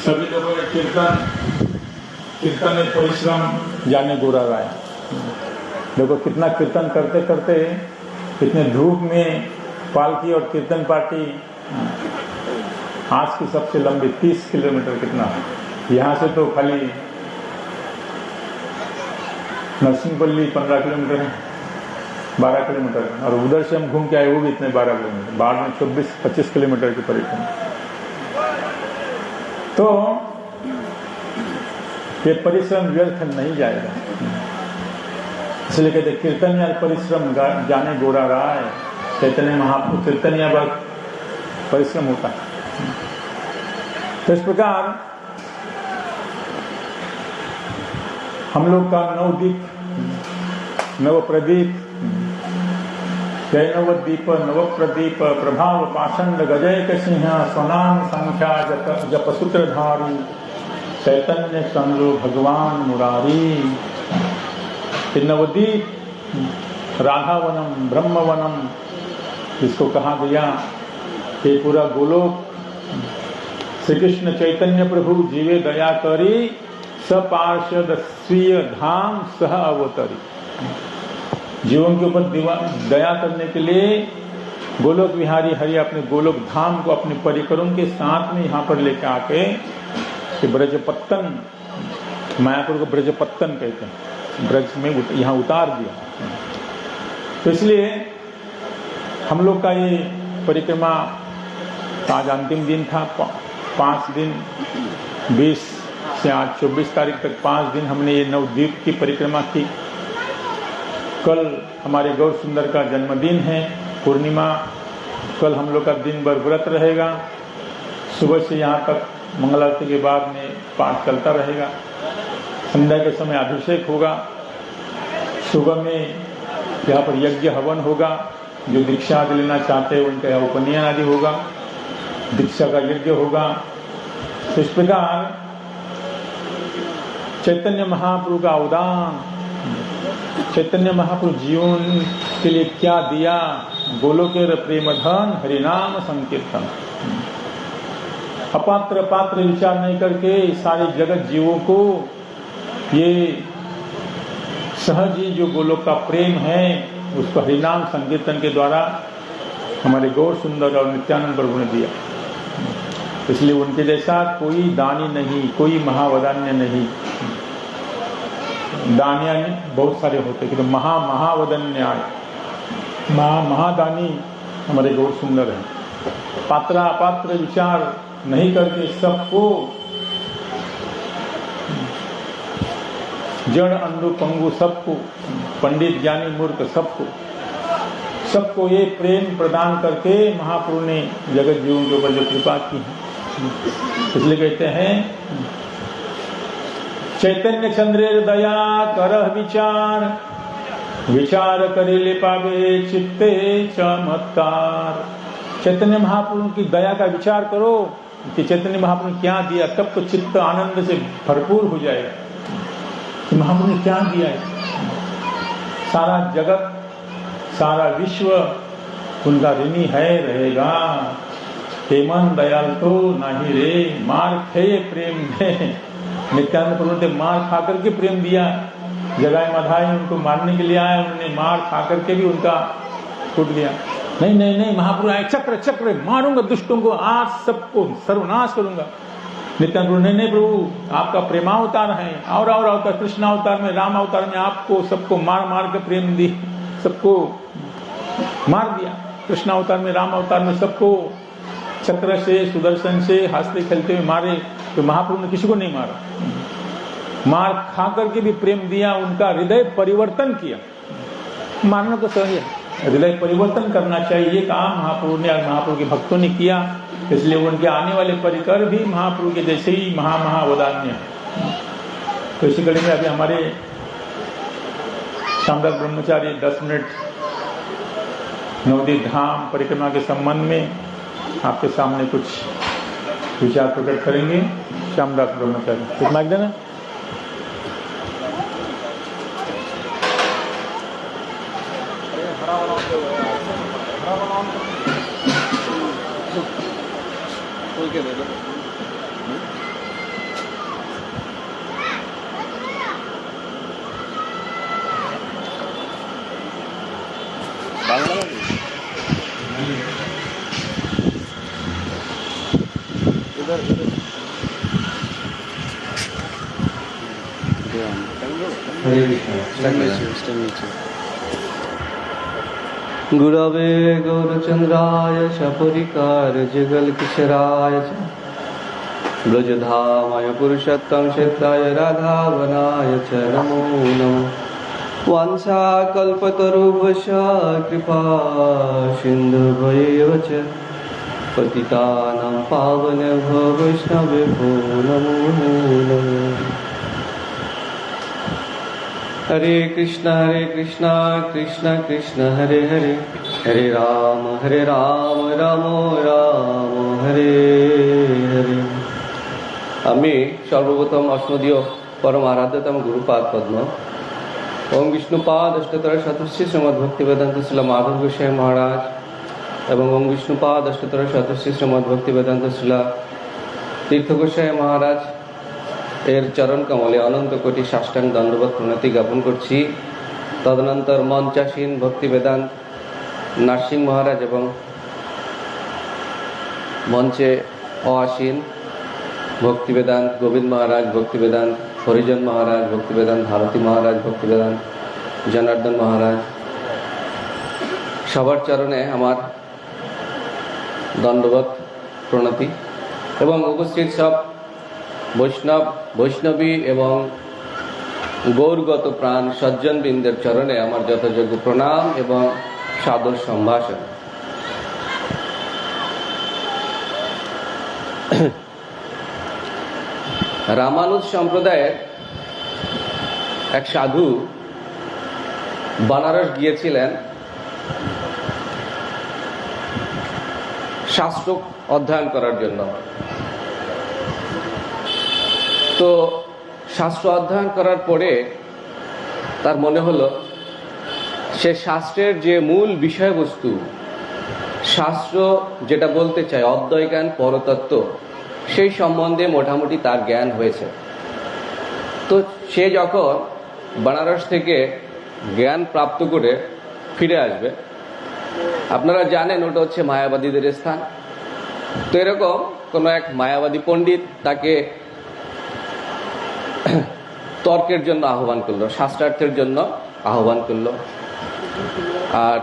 सभी लोगों ने कीर्तन परिश्रम जाने गोरा राय। देखो कितना कीर्तन करते करते कितने धूप में पालकी और कीर्तन पार्टी आज की सबसे लंबी 30 किलोमीटर कितना, यहाँ से तो खाली नरसिंहपल्ली 15 किलोमीटर है, 12 किलोमीटर, और उधर से हम घूम के आए वो भी इतने 12 किलोमीटर, बाद में 24-25 किलोमीटर की परिक्रमा। तो ये परिश्रम व्यर्थ नहीं जाएगा, इसलिए कहते कीर्तन या परिश्रम जाने गोरा राय। चैतन्य महाप्रभु कीर्तन या परिश्रम होता है। तो इस प्रकार हम लोग का नवदीप नव प्रदीप जय नवदीप नव प्रदीप प्रभाव पाषंड गजयक सिंह स्वनाम संख्या जप सूत्रधारी चैतन्य चंद्रो भगवान मुरारी। नवदीप राधावनम ब्रह्मवनम जिसको कहा गया, ये पूरा गोलोक श्री कृष्ण चैतन्य प्रभु जीवे दया करी सपार्षद स्वीय धाम सह अवतरी। जीवों के ऊपर दया करने के लिए गोलोक विहारी हरि अपने गोलोक धाम को अपने परिकरों के साथ में यहाँ पर लेके आके ब्रजपत्तन, मायापुर को ब्रजपत्तन कहते हैं, ब्रज में यहाँ उतार दिया। तो इसलिए हम लोग का ये परिक्रमा आज अंतिम दिन था। 5 दिन 20 से आज 24 तारीख तक 5 दिन हमने ये नवद्वीप की परिक्रमा की। कल हमारे गौर सुंदर का जन्मदिन है, पूर्णिमा। कल हम लोग का दिन भर व्रत रहेगा। सुबह से यहाँ तक मंगल आरती के बाद में पाठ चलता रहेगा। संध्या के समय अभिषेक होगा। सुबह में यहाँ पर यज्ञ हवन होगा। जो दीक्षा आदि लेना चाहते हैं उनका यहाँ उपनयन आदि होगा, दीक्षा का यज्ञ होगा। तो इस प्रकार चैतन्य महाप्रभु का अवदान, चैतन्य महाप्रभु जीवन के लिए क्या दिया, गोलोकेर प्रेम धन हरिनाम संकीर्तन। अपात्र पात्र विचार नहीं करके सारे जगत जीवों को ये सहज ही जो गोलोक का प्रेम है उसको हरिनाम संकीर्तन के द्वारा हमारे गौर सुंदर और नित्यानंद प्रभु ने दिया। इसलिए उनके जैसा कोई दानी नहीं, कोई महावदान्य नहीं। दानिया बहुत सारे होते कि तो महावदन्य आए, महादानी हमारे गौर सुंदर है। पात्रा अपात्र विचार नहीं करके सबको, जड़ अंधु पंगु सबको, पंडित ज्ञानी मूर्ख सबको ये प्रेम प्रदान करके महाप्रभु ने जगत जीवों के ऊपर जो कृपा की है, इसलिए कहते हैं चैतन्य चंद्रेर दया करह विचार, विचार करेले पावे चित्ते चमत्कार। चैतन्य महाप्रभु की दया का विचार करो कि चैतन्य महाप्रभु ने क्या दिया, तब तो चित्त आनंद से भरपूर हो जाएगा कि महाप्रभु ने क्या दिया है। सारा जगत सारा विश्व उनका ऋणी है रहेगा। हेमन दयाल तो नहीं रे, मार खे प्रेम दे। नित्यानंद प्रभु ने मार खा करके प्रेम दिया। जगाए मधाई उनको मारने के लिए आए, उन्होंने मार खा करके भी उनका छूट गया। नहीं महाप्रभु आए, चक्र मारूंगा दुष्टों को, आज सबको सर्वनाश करूंगा। नित्यानंद प्रभु नहीं प्रभु आपका प्रेमावतार है, और अवतार कृष्ण अवतार में, राम अवतार में आपको सबको मार के प्रेम दी, सबको मार दिया। कृष्ण अवतार में, राम अवतार में सबको चक्र से सुदर्शन से हंसते खेलते हुए मारे। तो महाप्रभु ने किसी को नहीं मारा, मार खा करके भी प्रेम दिया, उनका हृदय परिवर्तन किया। मारना तो सही है, हृदय परिवर्तन करना चाहिए, ये काम महाप्रभु ने और महाप्रभु के भक्तों ने किया। इसलिए उनके आने वाले परिकर भी महाप्रभु के जैसे ही महावदान्य। तो इसी कड़ी में अभी हमारे शामदास ब्रह्मचारी 10 मिनट नवदीप धाम परिक्रमा के संबंध में आपके सामने कुछ विचार प्रकट करेंगे। श्यामदास ब्रह्मचारी, कुछ माइक देना। गुरवे गौरचंद्राय सपरिकार जुगल किशोराय ब्रजधामाय पुरुषोत्तम क्षेत्राय राधावनाय च नमो नमः। वाञ्छाकल्पतरुभ्यश्च कृपा सिन्धुभ्येव च पतितानां पावनेभ्यो वैष्णवेभ्यो नमो नमः। हरे कृष्ण कृष्ण कृष्ण हरे हरे, हरे राम राम राम हरे हरे। আমি সর্বপ্রথম অস্মদীয় পরম আরাধ্যতম গুরুপাদ পদ্ম ওম বিষ্ণুপাদ অষ্টতর শতশ্রী শ্রীমদ ভক্তিবেদান্ত শিলা মাধব গোস্বামী মহারাজ এবং ওম বিষ্ণুপাদ অষ্টতর শতশ্রী শ্রীমদ ভক্তিবেদান্ত শিলা তীর্থ গোস্বামী মহারাজ এর চরণ কমলে অনন্ত কোটি সাষ্টাঙ্গ দণ্ডবত প্রণতি জ্ঞাপন করছি। তদনন্তর মঞ্চাসীন ভক্তিবেদান্ত নারসিংহ মহারাজ এবং মঞ্চে অআসীন ভক্তিবেদান্ত গোবিন্দ মহারাজ, ভক্তিবেদান্ত হরিজন মহারাজ, ভক্তিবেদান্ত ভারতী মহারাজ, ভক্তিবেদান্ত জনার্দন মহারাজ, সবার চরণে আমার দণ্ডবত প্রণতি এবং উপস্থিত সব বৈষ্ণব বৈষ্ণবী এবং গৌরগত প্রাণ সজ্জনবৃন্দের চরণে আমার যথাযোগ্য প্রণাম এবং সাদর সম্ভাষণ। রামানুজ সম্প্রদায়ের এক সাধু বানারস গিয়েছিলেন শাস্ত্র অধ্যয়ন করার জন্য। তো শাস্ত্র অধ্যয়ন করার পরে তার মনে হলো সে শাস্ত্রের যে মূল বিষয়বস্তু, শাস্ত্র যেটা বলতে চায় অদ্বয় জ্ঞান পরতত্ত্ব, সেই সম্বন্ধে মোটামুটি তার জ্ঞান হয়েছে। তো সে যখন বানারস থেকে জ্ঞান প্রাপ্ত করে ফিরে আসবে, আপনারা জানেন ওটা হচ্ছে মায়াবাদীদের স্থান। তো এরকম কোনো এক মায়াবাদী পণ্ডিত তাকে তর্কের জন্য আহ্বান করলো, শাস্ত্রার্থের জন্য আহ্বান করলো। আর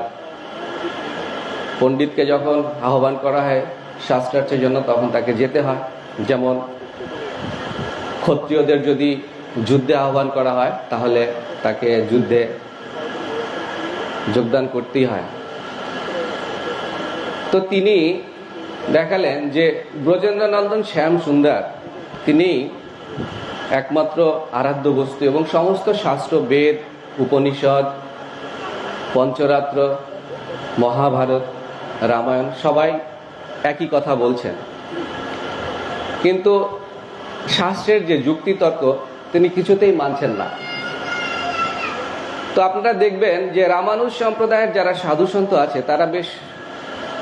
পণ্ডিতকে যখন আহ্বান করা হয় শাস্ত্রার্থের জন্য তখন তাকে যেতে হয়। যেমন ক্ষত্রিয়দের যদি যুদ্ধে আহ্বান করা হয় তাহলে তাকে যুদ্ধে যোগদান করতেই হয়। তো তিনি দেখালেন যে ব্রজেন্দ্রনন্দন শ্যাম সুন্দর তিনি একমাত্র আরাধ্য বস্তু এবং সমস্ত শাস্ত্র, বেদ, উপনিষদ, পঞ্চরাত্র, মহাভারত, রামায়ণ সবাই একই কথা বলছেন, কিন্তু শাস্ত্রের যে যুক্তিতর্ক তিনি কিছুতেই মানছেন না। তো আপনারা দেখবেন যে রামানুজ সম্প্রদায়ের যারা সাধু সন্ত আছে তারা বেশ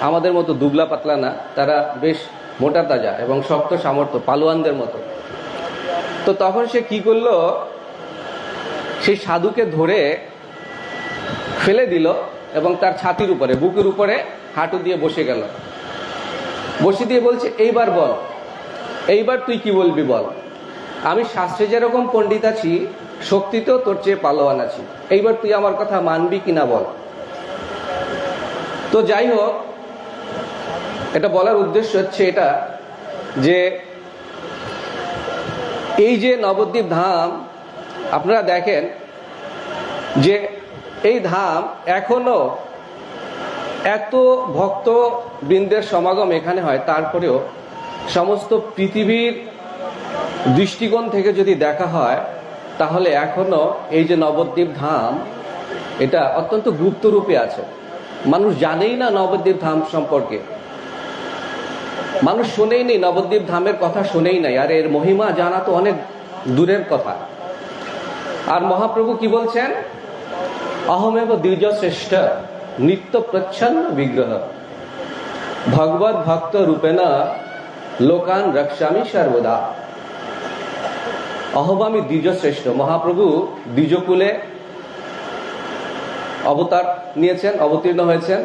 আমাদের মতো দুবলা পাতলা না, তারা বেশ মোটা তাজা এবং শক্ত সামর্থ্য, পালোয়ানদের মতো। তো তখন সে কি করলো, সেই সাধুকে ধরে ফেলে দিল এবং তার ছাতির উপরে, বুকের উপরে হাঁটু দিয়ে বসে গেল। বসে দিয়ে বলছে, এইবার বল, এইবার তুই কি বলবি বল। আমি শাস্ত্রে যেরকম পণ্ডিত আছি, শক্তিতেও তোর চেয়ে পালোয়ান আছি, এইবার তুই আমার কথা মানবি কিনা বল। তো যাই হোক, এটা বলার উদ্দেশ্য হচ্ছে এটা যে এই যে নবদ্বীপ ধাম আপনারা দেখেন যে এই ধাম এখনো এত ভক্ত বৃন্দের সমাগম এখানে হয়, তারপরেও সমস্ত পৃথিবীর দৃষ্টিকোণ থেকে যদি দেখা হয় তাহলে এখনো এই যে নবদ্বীপ ধাম এটা অত্যন্ত গুপ্ত রূপে আছে। মানুষ জানেই না নবদ্বীপ ধাম সম্পর্কে, মানুষ শোনেই নেই, নবদ্বীপ ধামের কথা শোনেই নাই, আর এর মহিমা জানা তো অনেক দূরের কথা। আর মহাপ্রভু কি বলছেন, অহমেব দ্বিজ শ্রেষ্ঠ নিত্য প্রচ্ছন্ন বিগ্রহ ভগবত ভক্ত রূপেণ লোকান রক্ষামি সর্বদা। অহমামি দ্বিজ শ্রেষ্ঠ, মহাপ্রভু দ্বিজকুলে অবতার নিয়েছেন, অবতীর্ণ হয়েছেন,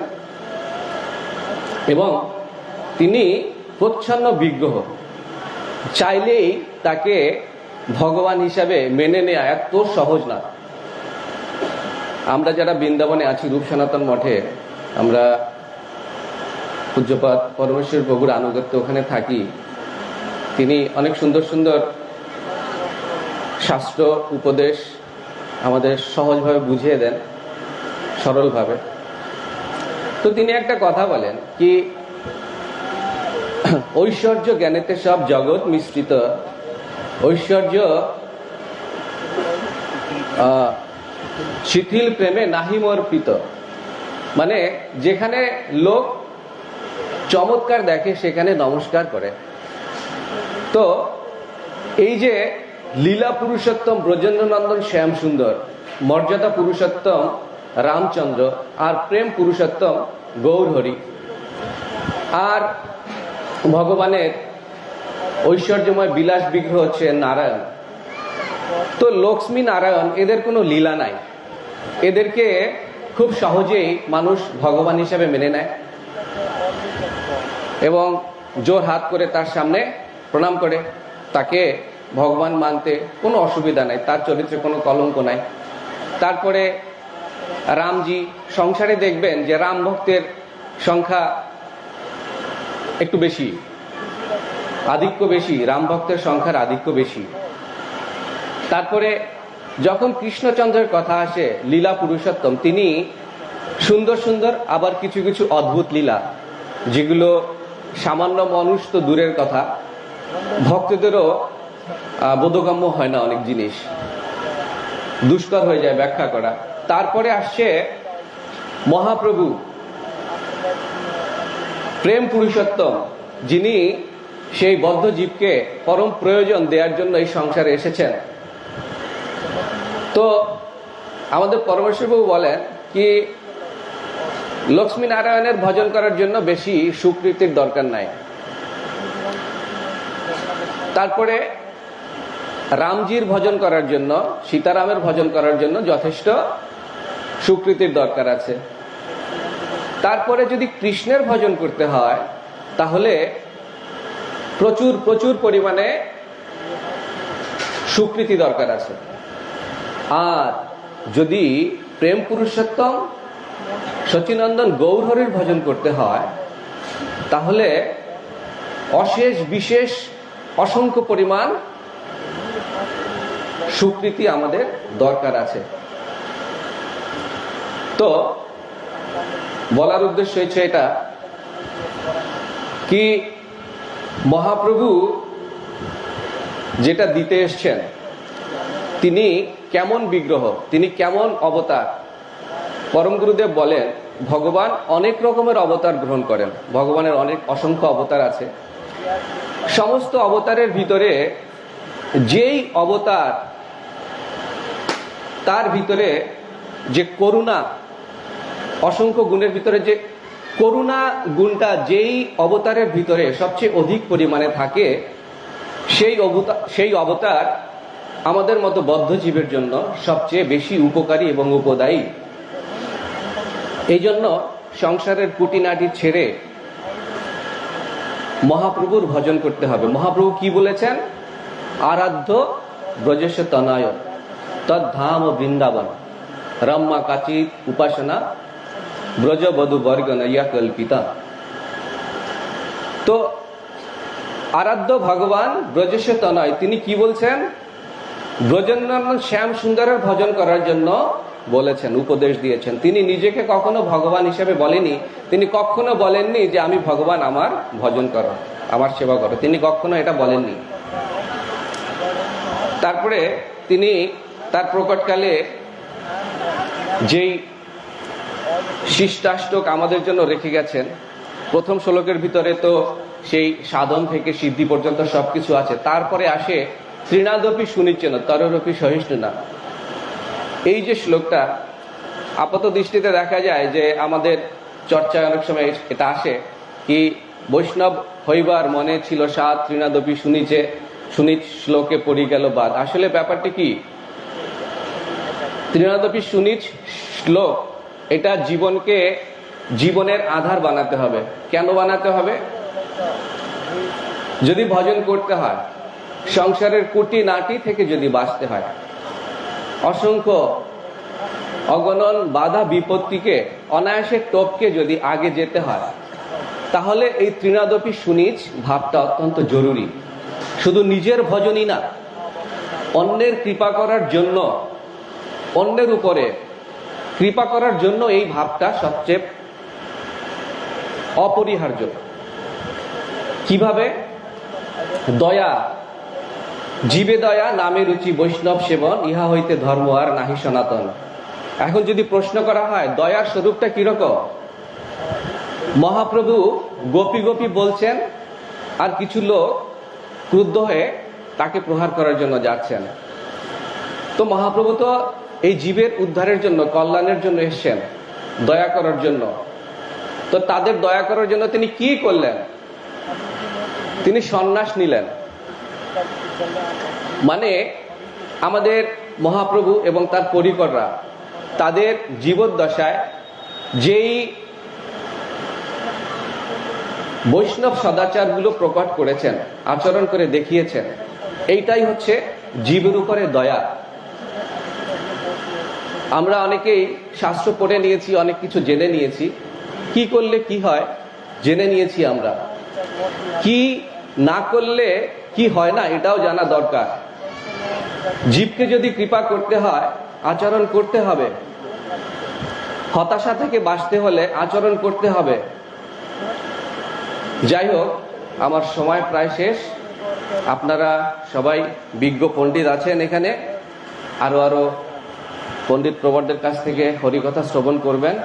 এবং তিনি প্রচ্ছন্ন বিগ্রহ। চাইলেই তাকে ভগবান হিসাবে মেনে নেওয়া এত সহজ না। আমরা যারা বৃন্দাবনে আছি, রূপ সনাতন মঠে, আমরা পূজ্যপাদ পরমেশ্বর প্রভুর আনুগত্য ওখানে থাকি। তিনি অনেক সুন্দর সুন্দর শাস্ত্র উপদেশ আমাদের সহজভাবে বুঝিয়ে দেন, সরলভাবে। তো তিনি একটা কথা বলেন কি, ঐশ্বর্য জ্ঞানেতে সব জগৎ মিশ্রিত, ঐশ্বর্য শিথিল প্রেমে নাহি মর্পিত। মানে যেখানে লোক চমৎকার দেখে সেখানে নমস্কার করে। তো এই যে লীলা পুরুষোত্তম ব্রজেন্দ্রনন্দন শ্যাম সুন্দর, মর্যাদা পুরুষোত্তম রামচন্দ্র, আর প্রেম পুরুষোত্তম গৌরহরি, আর ভগবানের ঐশ্বর্যময় বিলাস বিগ্রহ হচ্ছে নারায়ণ। তো লক্ষ্মী নারায়ণ এদের কোনো লীলা নাই, এদেরকে খুব সহজেই মানুষ ভগবান হিসাবে মেনে নেয় এবং জোর হাত করে তার সামনে প্রণাম করে। তাকে ভগবান মানতে কোনো অসুবিধা নাই, তার চরিত্রে কোনো কলঙ্ক নাই। তারপরে রামজি, সংসারে দেখবেন যে রাম ভক্তের সংখ্যা একটু বেশি, আধিক্য বেশি, রাম ভক্তের সংখ্যার আধিক্য বেশি। তারপরে যখন কৃষ্ণচন্দ্রের কথা আসে, লীলা পুরুষোত্তম, তিনি সুন্দর সুন্দর আবার কিছু কিছু অদ্ভুত লীলা, যেগুলো সামান্য মানুষ তো দূরের কথা, ভক্তদেরও বোধগম্য হয় না, অনেক জিনিস দুষ্কর হয়ে যায় ব্যাখ্যা করা। তারপরে আসছে মহাপ্রভু প্রেম পুরুষোত্তম, যিনি সেই বদ্ধ জীবকে পরম প্রয়োজন দেওয়ার জন্য এই সংসারে এসেছেন। তো আমাদের পরমেশ্বরবাবু বলেন কি, লক্ষ্মী নারায়ণের ভজন করার জন্য বেশি সুকৃতির দরকার নাই। তারপরে রামজির ভজন করার জন্য, সীতারামের ভজন করার জন্য যথেষ্ট সুকৃতির দরকার আছে। তারপরে যদি কৃষ্ণের ভজন করতে হয় তাহলে প্রচুর প্রচুর পরিমাণে সুকৃতি দরকার আছে। আর যদি প্রেম পুরুষোত্তম সচিনন্দন গৌরহরির ভজন করতে হয় তাহলে অশেষ বিশেষ অসংখ্য পরিমাণ সুকৃতি আমাদের দরকার আছে। তো বলার উদ্দেশ্য হচ্ছে এটা কি, মহাপ্রভু যেটা দিতে এসছেন, তিনি কেমন বিগ্রহ, তিনি কেমন অবতার। পরম গুরুদেব বলেন ভগবান অনেক রকমের অবতার গ্রহণ করেন, ভগবানের অনেক অসংখ্য অবতার আছে। সমস্ত অবতারের ভিতরে যেই অবতার, তার ভিতরে যে করুণা, অসংখ্য গুণের ভিতরে যে করুণা গুণটা যেই অবতারের ভিতরে সবচেয়ে অধিক পরিমাণে থাকে, সেই অবতার আমাদের মতো বদ্ধ জীবের জন্য সবচেয়ে বেশি উপকারী এবং উপদায়ী। এই জন্য সংসারের কুটিনাটি ছেড়ে মহাপ্রভুর ভজন করতে হবে। মহাপ্রভু কি বলেছেন? আরাধ্য ব্রজেশ তনয় তদ্ধাম বৃন্দাবন রম্মা কাচিত উপাসনা ব্রজবধূ বর্গন ইয়া কল্পিতা। তো আরাধ্য ভগবান ব্রজেশ তনয়, তিনি কি বলছেন? ব্রজেন্দ্রনন্দন শ্যাম সুন্দরের ভজন করার জন্য বলেছেন, উপদেশ দিয়েছেন। তিনি নিজেকে কখনো ভগবান হিসেবে বলেনি, তিনি কখনো বলেননি যে আমি ভগবান, আমার ভজন করো, আমার সেবা করো, তিনি কখনো এটা বলেননি। তারপরে তিনি তার প্রকটকালে যেই শিষ্টাষ্টক আমাদের জন্য রেখে গেছেন, প্রথম শ্লোকের ভিতরে তো সেই সাধন থেকে সিদ্ধি পর্যন্ত সবকিছু আছে। তারপরে আসে তৃণাদপি সুনিচ্ছেন তররপি সহিষ্ণুনা। এই যে শ্লোকটা, আপাত দৃষ্টিতে দেখা যায় যে আমাদের চর্চায় অনেক সময় এটা আসে কি, বৈষ্ণব হইবার মনে ছিল সাত, তৃণাদপি শুনিছে, শুনিচ শ্লোকে পড়ি গেল বাদ। আসলে ব্যাপারটি কি, তৃণাদপি শুনিচ শ্লোক এটা জীবনকে জীবনের আধার বানাতে হবে। কেন বানাতে হবে? যদি ভজন করতে হয়, সংসারের কুটি নাটি থেকে যদি বাঁচতে হয়, অসংখ্য অগণন বাধা বিপত্তিকে অনায়াসে টপকে যদি আগে যেতে হয়, তাহলে এই ত্রিনাদপি সুনিজ ভাবটা অত্যন্ত জরুরি। শুধু নিজের ভজনই না, অন্যের কৃপা করার জন্য, অন্যের উপরে কৃপা করার জন্য এই ভাবটা সবচেয়ে অপরিহার্য। কিভাবে? দয়া, জীবে দয়া, নামে রুচি, বৈষ্ণব সেবন, ইহা হইতে ধর্ম আর নাহি সনাতন। এখন যদি প্রশ্ন করা হয় দয়ার স্বরূপটা কিরকম, মহাপ্রভু গোপী গোপী বলছেন, আর কিছু লোক ক্রুদ্ধ হয়ে তাকে প্রহার করার জন্য যাচ্ছেন। তো মহাপ্রভু তো এই জীবের উদ্ধারের জন্য, কল্যাণের জন্য এসেছেন, দয়া করার জন্য। তো তাদের দয়া করার জন্য তিনি কি করলেন? তিনি সন্ন্যাস নিলেন। মানে আমাদের মহাপ্রভু এবং তার পরিকররা তাদের জীবদ্দশায় যেই বৈষ্ণব সদাচারগুলো প্রকট করেছেন, আচরণ করে দেখিয়েছেন, এইটাই হচ্ছে জীবের উপরে দয়া। আমরা অনেকেই শাস্ত্র পড়ে নিয়েছি, অনেক কিছু জেনে নিয়েছি, কি করলে কি হয় জেনে নিয়েছি আমরা, কি না করলে কি হয় না এটাও জানা দরকার। জীবকে যদি কৃপা করতে হয়, আচরণ করতে হবে। হতাশা থেকে বাঁচতে হলে আচরণ করতে হবে। যাই হোক, আমার সময় প্রায় শেষ। আপনারা সবাই বিজ্ঞ পণ্ডিত আছেন এখানে, আরো পণ্ডিত প্রবরদের কাছ থেকে হরিকথা শ্রবণ করবেন।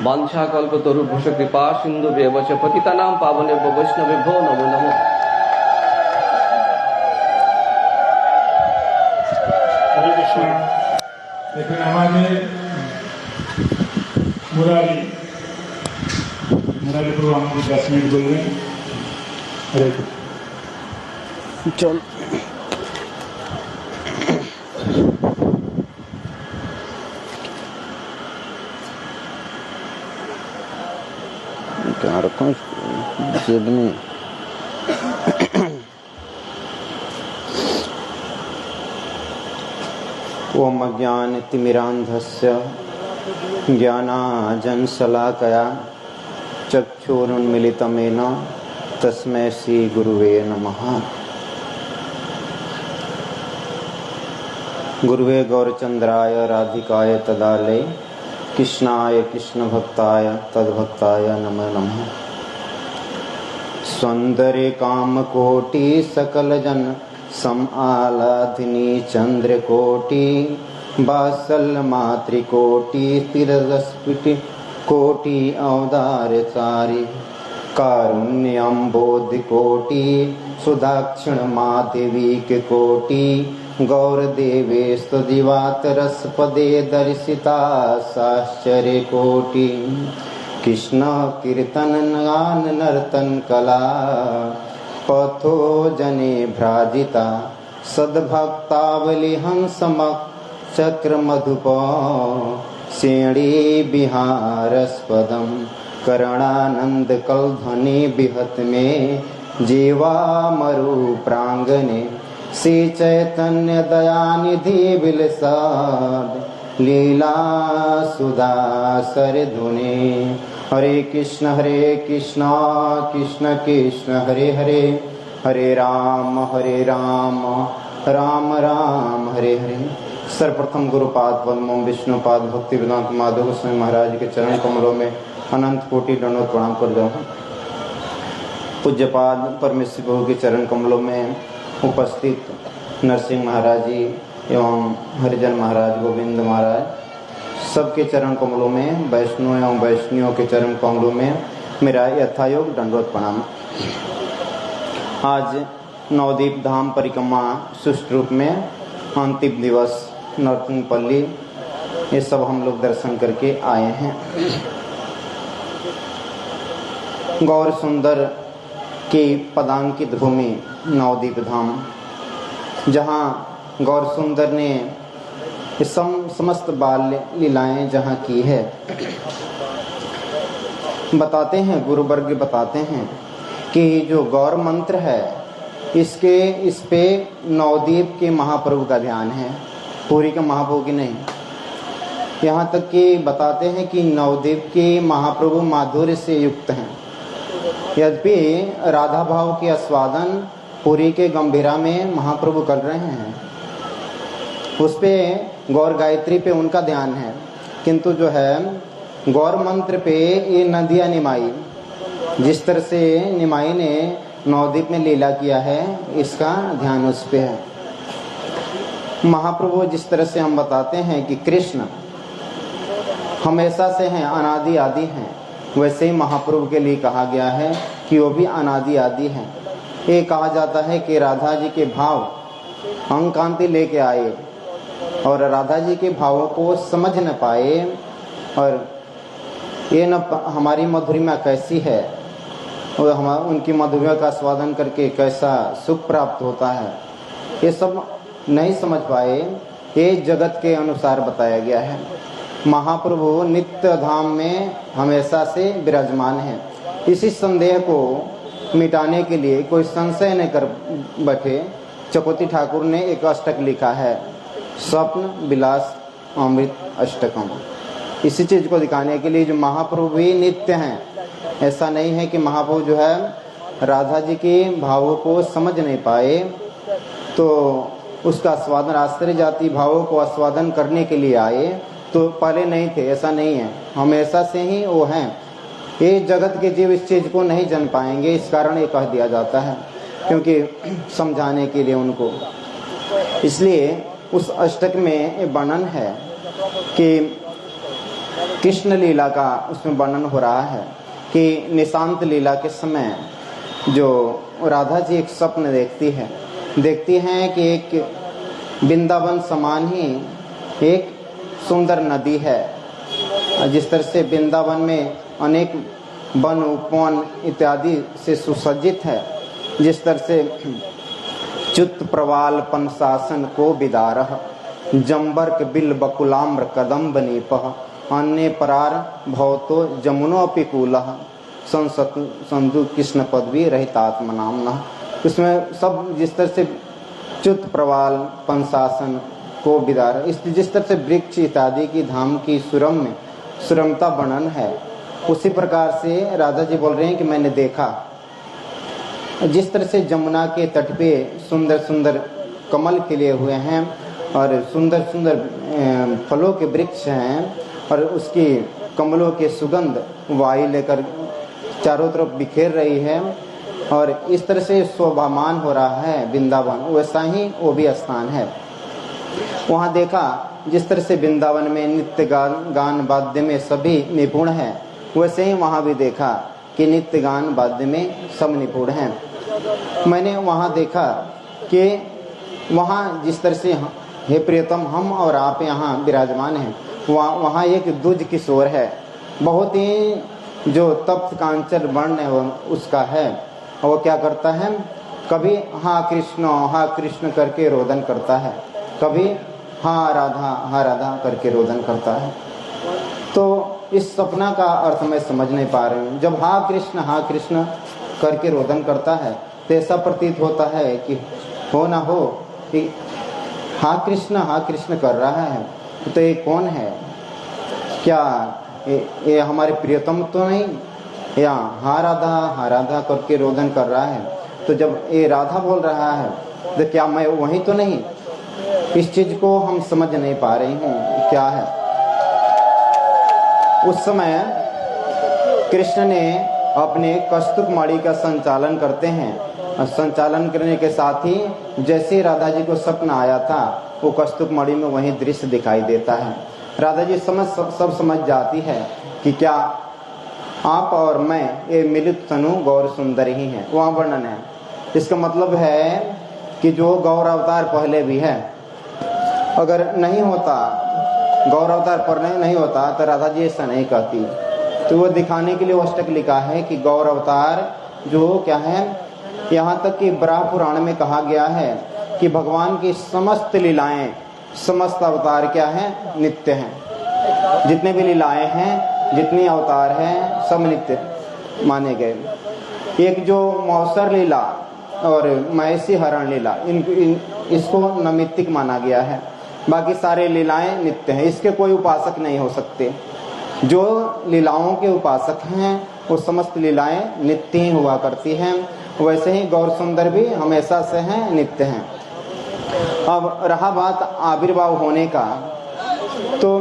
বাঞ্ছা কল্প তরুভূষ কৃপা সিন্ধু বেবচ পতিতানাং পাবনেভ্যো বৈষ্ণবেভ্যো নমো নমঃ। হরে কৃষ্ণ। এখানে আমাদের মুরারি প্রভু আমাদের 10 মিনিট বলবেন। হরে চল আর কোন জেদ নেই। ओम अज्ञानतिमिरान्धस्य ज्ञानाञ्जनशलाकया चक्षुरुन्मीलितं येन तस्मै श्री गुरुवे नमः। गुरुवे गौरचंद्राय राधिकाय तदालय कृष्णाय कृष्णभक्ताय तद्भक्ताय नमो नमः। सौंदर्य कामकोटि सकलजन समालाधिनी चंद्रकोटि बासल मातृकोटि तिरस्फुटि कोटि औदार्यचारि कारुण्यम्बोधिकोटि सुदाक्षिण माधवीक कोटि गौरदेवे स्तुदिवातरसपदे दर्शिता साश्चर्य कोटि कृष्ण कीर्तन गान नर्तन कला पथो जने भ्राजिता सद्भक्तावली हंसमक चक्र मधुप श्रेणी विहारस्पदम करणानंद कलध्वनि बिहत में जीवा मरु प्रांगणे श्री चैतन्य दयानिधि बिलसाद लीला सुधा सरधुने। हरे कृष्ण कृष्ण कृष्ण हरे हरे, हरे राम राम राम हरे हरे। सर्वप्रथम गुरुपाद पद्मों विष्णुपाद भक्ति वेदांत माधव गोस्वामी महाराज के चरण कमलों में अनंत कोटि दंडवत प्रणाम कर जाऊँ। पूज्यपाद परमेश्वर प्रभु के चरण कमलों में उपस्थित नरसिंह महाराज जी एवं हरिजन महाराज, गोविंद महाराज, सबके चरण कमलों में, वैष्णव एवं वैष्णियों के चरण कमलों में मेरा यथायोग दंडवत प्रणाम। आज नवदीप धाम परिक्रमा सुष्ठु रूप में अंतिम दिवस नरसिंहपल्ली, ये सब हम लोग दर्शन करके आए हैं। गौर सुंदर की पदांकित भूमि नवदीप धाम, जहाँ गौर सुंदर ने ये समस्त बाल लीलाएं जहाँ की है। बताते हैं, गुरु वर्ग बताते हैं कि जो गौर मंत्र है इस पे नवद्वीप के महाप्रभु का ध्यान है, पूरी का महाप्रभु की नहीं। यहाँ तक कि बताते हैं कि नवद्वीप के महाप्रभु माधुर्य से युक्त हैं। यद्यपि राधा भाव के आस्वादन पुरी के गंभीरा में महाप्रभु कर रहे हैं, उस पे गौर गायत्री पे उनका ध्यान है, किंतु जो है गौर मंत्र पे ये नदिया निमाई, जिस तरह से निमाई ने नवद्वीप में लीला किया है, इसका ध्यान उस पे है। महाप्रभु जिस तरह से हम बताते हैं कि कृष्ण हमेशा से हैं, अनादि आदि हैं, वैसे ही महाप्रभु के लिए कहा गया है कि वो भी अनादि आदि हैं। ये कहा जाता है कि राधा जी के भाव अंग कांति लेके आए और राधा जी के भावों को समझ न पाए, और ये न हमारी मधुरिमा कैसी है और हम उनकी मधुरिमा का स्वादन करके कैसा सुख प्राप्त होता है, ये सब नहीं समझ पाए। ये जगत के अनुसार बताया गया है। महाप्रभु नित्य धाम में हमेशा से विराजमान है। इसी संदेह को मिटाने के लिए कोई संशय न कर बैठे, चकोती ठाकुर ने एक अष्टक लिखा है, स्वप्न विलास अमृत अष्टकम। इसी चीज को दिखाने के लिए जो महाप्रभु भी नित्य हैं, ऐसा नहीं है कि महाप्रभु जो है राधा जी के भावों को समझ नहीं पाए तो उसका आस्वादन, आश्चर्य जाति भावों को आस्वादन करने के लिए आए, तो पहले नहीं थे, ऐसा नहीं है, हमेशा से ही वो हैं। ये जगत के जीव इस चीज को नहीं जान पाएंगे, इस कारण ये कह दिया जाता है, क्योंकि समझाने के लिए उनको। इसलिए उस अष्टक में वर्णन है कि कृष्ण लीला का उसमें वर्णन हो रहा है कि निशांत लीला के समय जो राधा जी एक स्वप्न देखती हैं कि एक वृंदावन समान ही एक सुंदर नदी है। जिस तरह से वृंदावन में अनेक वन उपवन इत्यादि से सुसज्जित है, जिस तरह से च्युत प्रवाल पनशासन को विदारह, जम्बर्क बिल बकुलाम्र कदम्ब नीपह, अन्य परार भवतो जमुनोपिकूलः, संदु कृष्ण पदवी रहितात्मनाम्नः। इसमें सब जिस तरह से च्युत प्रवाल पंशासन को विदार, इस जिस तरह से वृक्ष इत्यादि की धाम की सुरमता वर्णन है, उसी प्रकार से राधा जी बोल रहे हैं कि मैंने देखा जिस तरह से जमुना के तट पे सुंदर सुंदर कमल खिले हुए हैं और सुंदर सुंदर फलों के वृक्ष हैं और उसकी कमलों के सुगंध वायु लेकर चारों तरफ बिखेर रही है, और इस तरह से शोभामान हो रहा है वृंदावन, वैसा ही वो भी स्थान है। वहाँ देखा जिस तरह से वृंदावन में नित्य गान वाद्य में सभी निपुण हैं, वैसे ही वहाँ भी देखा कि नित्य गान वाद्य में सब निपुण हैं। मैंने वहाँ देखा कि वहाँ जिस तरह से हे प्रियतम हम और आप यहाँ विराजमान हैं, वहाँ एक दुज किशोर है, बहुत ही जो तप्त कांचन वर्ण है उसका है, और वो क्या करता है, कभी हाँ कृष्ण करके रोदन करता है, कभी हाँ राधा करके रोदन करता है। तो इस सपना का अर्थ मैं समझ नहीं पा रही हूँ। जब हाँ कृष्ण करके रोदन करता है तो ऐसा प्रतीत होता है कि हो ना हो कि हाँ कृष्ण कर रहा है, तो ये कौन है? क्या ये हमारे प्रियतम तो नहीं, या हाँ राधा करके रोदन कर रहा है? तो जब ये राधा बोल रहा है तो क्या मैं वही तो नहीं? इस चीज को हम समझ नहीं पा रहे हैं क्या है। उस समय कृष्ण ने अपने कस्तूर मणि का संचालन करते हैं, और संचालन करने के साथ ही जैसे राधा जी को स्वप्न आया था, वो कस्तूर मणि में वही दृश्य दिखाई देता है। राधा जी सब समझ जाती है कि क्या आप और मैं ये मिलित तनु गौर सुंदर ही हैं। वहाँ वर्णन है, इसका मतलब है कि जो गौर अवतार पहले भी है, अगर नहीं होता गौर अवतार पर नहीं होता तो राधा जी ऐसा नहीं कहती। तो वो दिखाने के लिए अष्टक लिखा है कि गौर अवतार जो क्या है, यहाँ तक कि बराह पुराण में कहा गया है कि भगवान की समस्त लीलाएं समस्त अवतार क्या है? नित्य हैं। जितने भी लीलाएं हैं, जितनी अवतार हैं, सब नित्य माने गए। एक जो मौसर लीला और महेशी हरण लीला, इसको नैमित्तिक माना गया है। बाकी सारे लीलाएं नित्य हैं, इसके कोई उपासक नहीं हो सकते। जो लीलाओं के उपासक हैं वो समस्त लीलाएं नित्य ही हुआ करती हैं। वैसे ही गौर सुंदर भी हमेशा से हैं, नित्य हैं। अब रहा बात आविर्भाव होने का, तो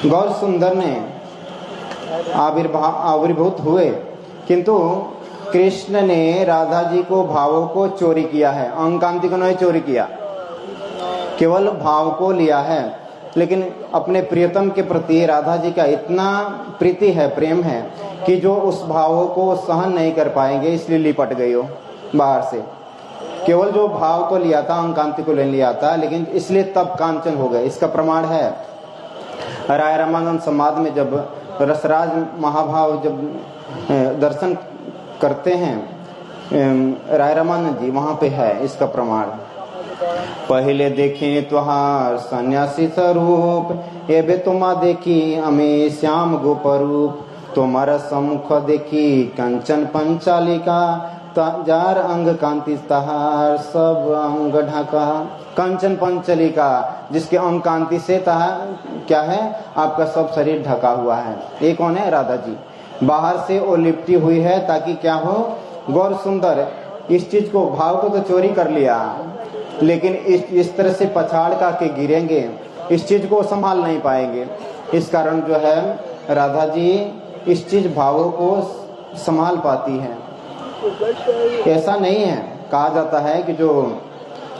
गौर सुंदर ने आविर्भूत हुए, किंतु कृष्ण ने राधा जी को भावों को चोरी किया है। अंग कांति को नहीं चोरी किया, केवल भाव को लिया है। लेकिन अपने प्रियतम के प्रति राधा जी का इतना प्रीति है, प्रेम है, कि जो उस भावों को सहन नहीं कर पाएंगे, इसलिए लिपट गई हो बाहर से। केवल जो भाव को लिया था, अंग कांति को ले लिया था, लेकिन इसलिए तब कांचन हो गए। इसका प्रमाण है राय रामानंद समाज में जब रसराज महाभाव जब दर्शन करते हैं राय रामानंद जी, वहां पे है इसका प्रमाण। पहले देखे तुहार सन्यासी स्वरूप, एबे तुमा देखी अमे श्याम गोपरूप। तुम्हारा सम्मुख देखी कंचन पंचालिका, जार अंग कांति तहार सब अंग ढका। कंचन पंचालिका, जिसके अंग कांति से क्या है? आपका सब शरीर ढका हुआ है। ये कौन है? राधा जी। बाहर से वो लिपटी हुई है ताकि क्या हो? गौर सुंदर इस चीज को, भाव को तो चोरी कर लिया, लेकिन इस तरह से पछाड़ का के गिरेंगे, इस चीज को संभाल नहीं पाएंगे। इस कारण जो है राधा जी इस चीज भावों को संभाल पाती है। ऐसा नहीं है, कहा जाता है कि जो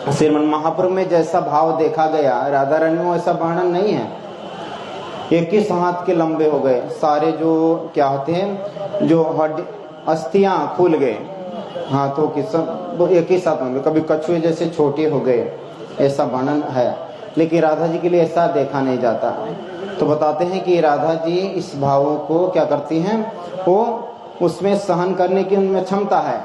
श्रीमन महाप्रभु में जैसा भाव देखा गया, राधा रानी में ऐसा वर्णन नहीं है। एक ही हाथ के लंबे हो गए सारे, जो क्या होते हैं, जो अस्थियां खुल गए हाथों की, सब एक ही साथ में, कभी कछुए जैसे छोटे हो गए, ऐसा वर्णन है। लेकिन राधा जी के लिए ऐसा देखा नहीं जाता। तो बताते हैं कि राधा जी इस भावों को क्या करती हैं, वो उसमें सहन करने की उनमें क्षमता है।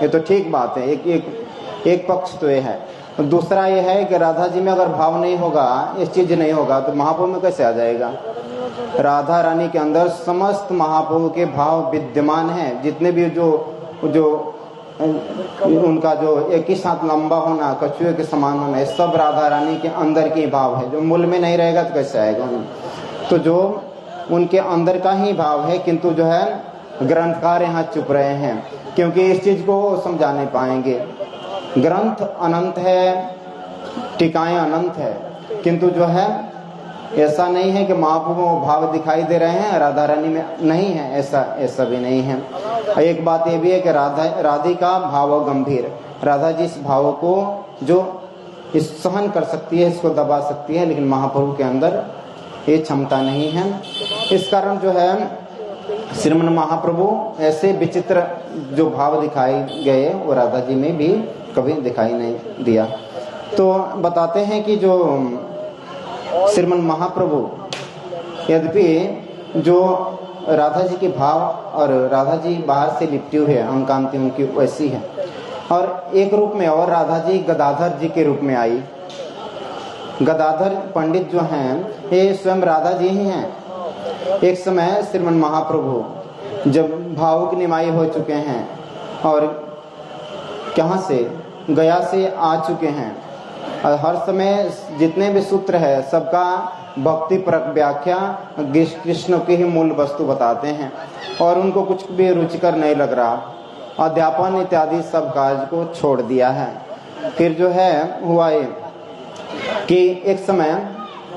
ये तो ठीक बात है, एक पक्ष तो ये है। दूसरा ये है कि राधा जी में अगर भाव नहीं होगा, इस चीज नहीं होगा, तो महाप्रभु में कैसे आ जाएगा? राधा रानी के अंदर समस्त महाप्रभु के भाव विद्यमान हैं। जितने भी जो उनका जो एक ही साथ लंबा होना, कछुए के समान होना, सब राधा रानी के अंदर के भाव है। जो मूल में नहीं रहेगा तो कैसे आएगा? तो जो उनके अंदर का ही भाव है, किंतु जो है ग्रंथकार यहाँ चुप रहे हैं, क्योंकि इस चीज को समझा नहीं पाएंगे। ग्रंथ अनंत है, टीकाएं अनंत है, किंतु जो है ऐसा नहीं है कि महाप्रभु भाव दिखाई दे रहे हैं, राधा रानी में नहीं है, ऐसा भी नहीं है। एक बात ये भी है कि राधिका भाव गंभीर, राधा जी इस भाव को जो इस सहन कर सकती है, इसको दबा सकती है, लेकिन महाप्रभु के अंदर ये क्षमता नहीं है। इस कारण जो है श्रीमन महाप्रभु ऐसे विचित्र जो भाव दिखाए गए, वो राधा जी में भी कभी दिखाई नहीं दिया। तो बताते हैं कि जो श्रीमन महाप्रभु, यद्यपि जो राधा जी के भाव और राधा जी बाहर से लिपटी हुई है, अंग कांति उनकी वैसी है, और एक रूप में और राधा जी गदाधर जी के रूप में आई। गदाधर पंडित जो हैं, ये स्वयं राधा जी ही हैं। एक समय श्रीमन महाप्रभु जब भावुक निमाई हो चुके हैं और कहाँ से, गया से आ चुके हैं, और हर समय जितने भी सूत्र है सबका भक्ति परक व्याख्या कृष्ण की ही मूल वस्तु बताते हैं, और उनको कुछ भी रुचिकर नहीं लग रहा, अध्यापन इत्यादि सब कार्य को छोड़ दिया है। फिर जो है हुआ ये कि एक समय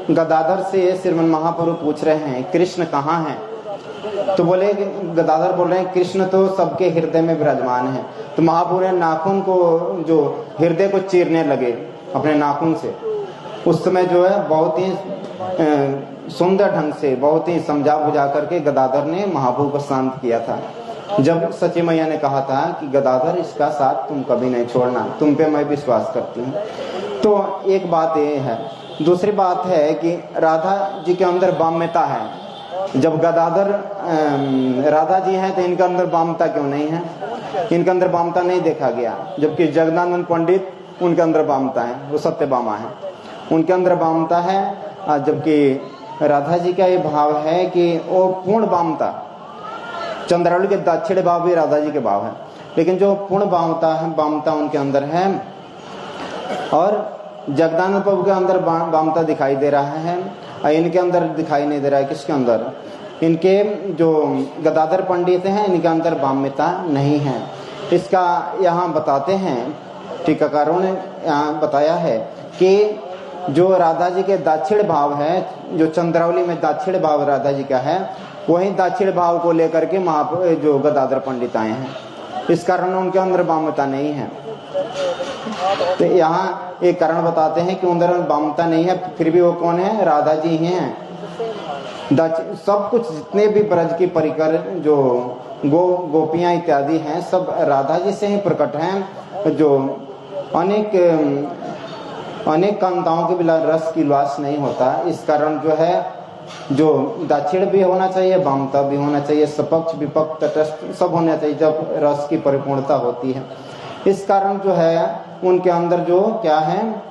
गदाधर से श्रीमन महाप्रभु पूछ रहे हैं कृष्ण कहाँ हैं? तो बोले, गदाधर बोल रहे हैं कृष्ण तो सबके हृदय में विराजमान है। तो महाप्रभु ने नाखून को, जो हृदय को चीरने लगे अपने नाखून से। उस समय जो है बहुत ही सुंदर ढंग से, बहुत ही समझा बुझा करके गदाधर ने महाप्रभु को शांत किया था। जब सची मैया ने कहा था कि गदाधर इसका साथ तुम कभी नहीं छोड़ना, तुम पे मैं विश्वास करती हूँ। तो एक बात ये है। दूसरी बात है कि राधा जी के अंदर बाम्यता है। जब गदाधर राधा जी हैं तो इनके अंदर बामता क्यों नहीं है? इनके अंदर बामता नहीं देखा गया, जबकि जगदानंद पंडित उनके अंदर बामता है, वो सत्यभामा है। उनके अंदर वामता है, जबकि राधा जी का ये भाव है कि वो पूर्ण वामता, चंद्रावली के दक्षिण भाव भी राधा जी के भाव है, लेकिन जो पूर्ण वामता है, वामता उनके अंदर है। और जगदानंद प्रभु के अंदर वामता दिखाई दे रहा है, और इनके अंदर दिखाई नहीं दे रहा है। किसके अंदर? इनके जो गदाधर पंडित हैं, इनके अंदर वाम्यता नहीं है। इसका यहाँ बताते हैं, टीकाकारों ने यहाँ बताया है कि जो राधा जी के दक्षिण भाव है, जो चंद्रावली में दक्षिण भाव राधा जी का है, वही दक्षिण भाव को लेकर के जो गदाधर पंडित आए हैं, इस कारण उनके अंदर वाम्यता नहीं है। तो यहाँ एक कारण बताते हैं कि उधर वामता नहीं है, फिर भी वो कौन है? राधा जी ही हैं। सब कुछ जितने भी ब्रज की परिकर जो गोपियां इत्यादि हैं, सब राधा जी से ही प्रकट हैं। जो अनेक कांताओं के बिना रस की लाश नहीं होता, इस कारण जो है, जो दक्षिण भी होना चाहिए, वामता भी होना चाहिए, सपक्ष विपक्ष तटस्थ सब होना चाहिए जब रस की परिपूर्णता होती है। इस कारण जो है उनके अंदर जो क्या है,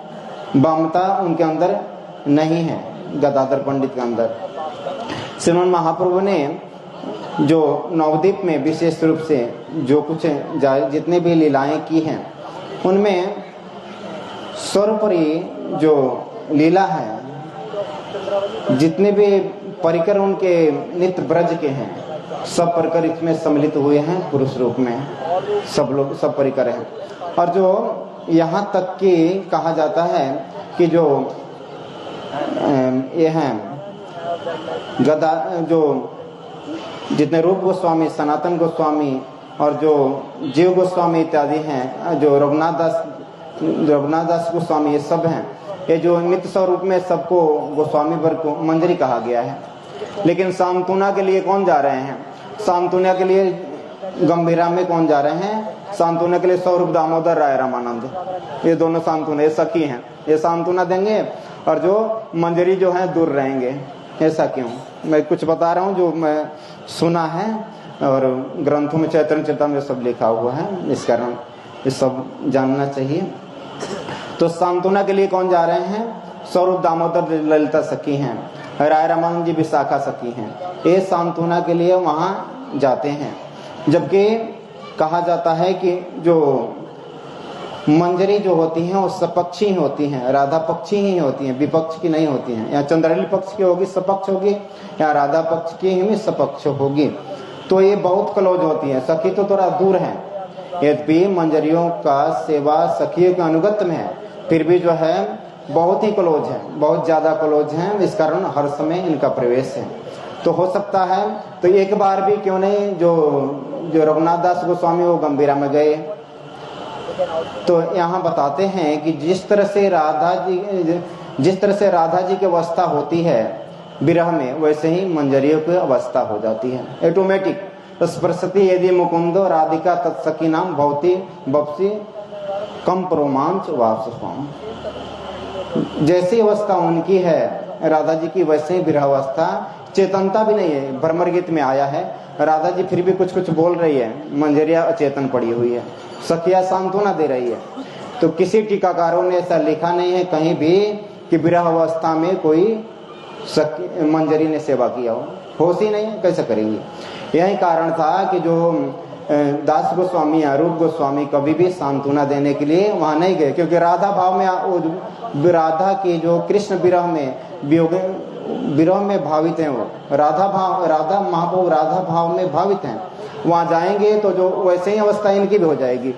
वामता उनके अंदर नहीं है, गदाधर पंडित के अंदर। श्रीमन महाप्रभु ने जो नवद्वीप में विशेष रूप से जो कुछ जितने भी लीलाएं की हैं, उनमें सर्वोपरि जो लीला है, जितने भी परिकर उनके नित्य ब्रज के हैं, सब परिकर इसमें सम्मिलित हुए हैं पुरुष रूप में, सब लोग सब परिकर हैं। और जो यहाँ तक कि कहा जाता है कि जो ये हैं गदा, जो जितने रूप गोस्वामी, सनातन गोस्वामी और जो जीव गोस्वामी इत्यादि हैं, जो रघुनाथ दास गोस्वामी, ये सब हैं, ये जो नित्य स्वरूप में सबको गोस्वामी वर्ग को मंजरी कहा गया है। लेकिन सांत्वना के लिए कौन जा रहे हैं? सांत्वना के लिए गंभीरा में कौन जा रहे हैं? सांत्वना के लिए स्वरूप दामोदर राय रामानंद, ये दोनों सांत्वना, ये सखी हैं, ये सांत्वना देंगे, और जो मंजरी जो है दूर रहेंगे। ऐसा क्यों? मैं कुछ बता रहा हूँ जो मैं सुना है, और ग्रंथों में, चैतन्य चरितामृत में सब लिखा हुआ है, इस कारण ये सब जानना चाहिए। तो सांत्वना के लिए कौन जा रहे हैं? स्वरूप दामोदर ललिता सखी हैं, राय रामानंद जी विशाखा सखी हैं, ये सांत्वना के लिए वहाँ जाते हैं। जबकि कहा जाता है कि जो मंजरी जो होती हैं वो सपक्षी ही होती हैं, राधा पक्षी ही होती हैं, विपक्ष की नहीं होती हैं। या चंद्रावली पक्ष की होगी सपक्ष होगी, या राधा पक्ष की ही सपक्ष होगी। तो ये बहुत क्लोज होती है, सखी तो थोड़ा दूर है। यद्यपि मंजरियों का सेवा सखियों के अनुगत्य में है, फिर भी जो है बहुत ही क्लोज है, बहुत ज्यादा क्लोज है, इस कारण हर समय इनका प्रवेश है। तो हो सकता है तो एक बार भी क्यों नहीं, जो रघुनाथ दास गोस्वामी वो गंभीरा में गए। तो यहाँ बताते हैं कि जिस तरह से राधा जी की अवस्था होती है विरह में, वैसे ही मंजरियों की अवस्था हो जाती है ऑटोमेटिक। स्पर्शति यदि मुकुंदो राधिका तत्सखी नाम भवती बपसी कम प्रोमांच वापस। जैसी अवस्था उनकी है राधा जी की, वैसे ही विरह अवस्था, चेतनता भी नहीं है। भ्रमर गीत में आया है, राधा जी फिर भी कुछ कुछ बोल रही है, मंजरिया अचेतन पड़ी हुई है, सखिया सांत्वना दे रही है। तो किसी टीकाकारों ने ऐसा लिखा नहीं है कहीं भी कि विरह अवस्था में कोई मंजरी ने सेवा किया हो ही नहीं, कैसे करेंगे। यही कारण था कि जो दास गोस्वामी या रूप गोस्वामी कभी भी सांत्वना देने के लिए वहां नहीं गए, क्योंकि राधा भाव में, राधा के जो कृष्ण विरह में भावित हैं, वो राधा महाप्रभु राधा भाव में भावित हैं, वहां जाएंगे तो जो वैसे ही अवस्था इनकी भी हो जाएगी।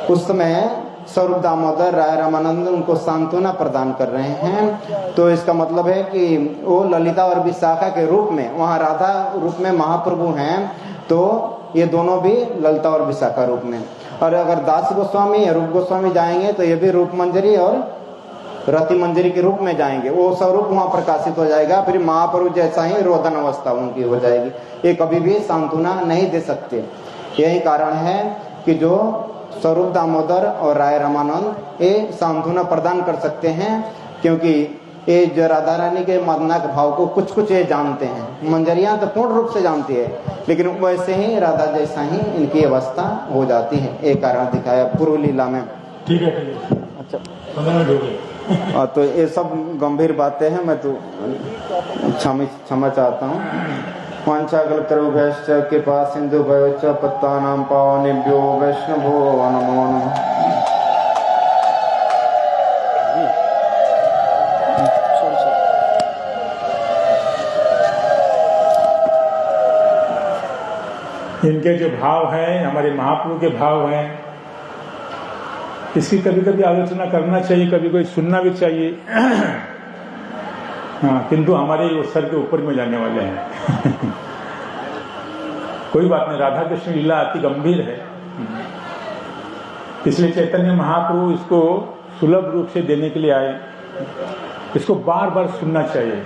उस समय स्वरूप दामोदर राय रामानंद उनको सांत्वना प्रदान कर रहे हैं। तो इसका मतलब है कि वो ललिता और विशाखा के रूप में, वहां राधा रूप में महाप्रभु हैं, तो ये दोनों भी ललिता और विशाखा रूप में। और अगर दास गोस्वामी या रूप गोस्वामी जाएंगे तो ये भी रूप मंजरी और रति मंजरी के रूप में जाएंगे, वो स्वरूप वहां प्रकाशित हो जाएगा, फिर महाप्रभु जैसा ही रोदन अवस्था उनकी हो जाएगी। ये कभी भी सांत्वना नहीं दे सकते। यही कारण है कि जो स्वरूप दामोदर और राय रामानंद ये सांत्वना प्रदान कर सकते हैं, क्योंकि ये जो राधा रानी के मदना के भाव को कुछ कुछ ये जानते हैं। मंजरियां तो पूर्ण रूप से जानती है, लेकिन वैसे ही राधा जैसा ही इनकी अवस्था हो जाती है। एक कारण दिखाया पूर्व लीला में। ठीक है। 15 मिनट हो गए। तो ये सब गंभीर बातें हैं, मैं तो क्षमा चाहता हूँ। वाञ्छाकल्पतरुभ्यश्च कृपा सिन्धुभ्यश्च पतितानां पावनेभ्यो वैष्णवो नमो नमः। इनके जो भाव हैं, हमारे महाप्रभु के भाव हैं, इसकी कभी कभी आलोचना करना चाहिए, कभी कोई सुनना भी चाहिए। हाँ, किंतु हमारे वो सर के ऊपर में जाने वाले हैं। कोई बात नहीं, राधा कृष्ण लीला अति गंभीर है, इसलिए चैतन्य महाप्रभु इसको सुलभ रूप से देने के लिए आए। इसको बार बार सुनना चाहिए।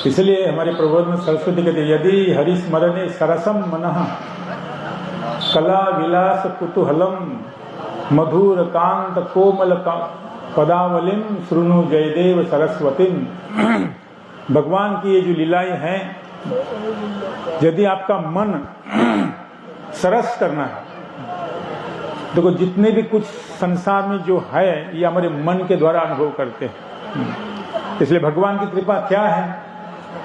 इसलिए हमारे प्रबोध में सरस्वती कहते हैं, यदि हरिस्मरणे सरसम मनः कला विलास कुतूहलम मधुर कांत कोमल पदावलिम श्रृणु जयदेव सरस्वतीम। भगवान की ये जो लीलाएं हैं, यदि आपका मन सरस करना है, देखो जितने भी कुछ संसार में जो है ये हमारे मन के द्वारा अनुभव करते हैं। इसलिए भगवान की कृपा क्या है?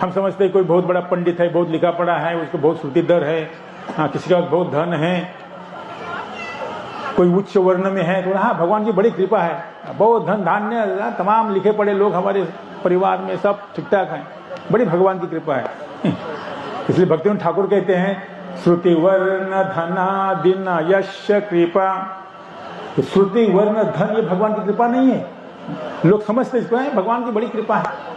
हम समझते हैं कोई बहुत बड़ा पंडित है, बहुत लिखा पढ़ा है, उसको बहुत श्रुतिधर है, हाँ, किसी का बहुत धन है, कोई उच्च वर्ण में है, तो हाँ भगवान की बड़ी कृपा है, बहुत धन धान्य, तमाम लिखे पढ़े लोग हमारे परिवार में सब ठीक ठाक हैं, बड़ी भगवान की कृपा है। इसलिए भक्तिविनोद ठाकुर कहते हैं, श्रुति वर्ण धना दिन यश कृपा। तो श्रुति वर्ण धन ये भगवान की कृपा नहीं है, लोग समझते इसको है भगवान की बड़ी कृपा है।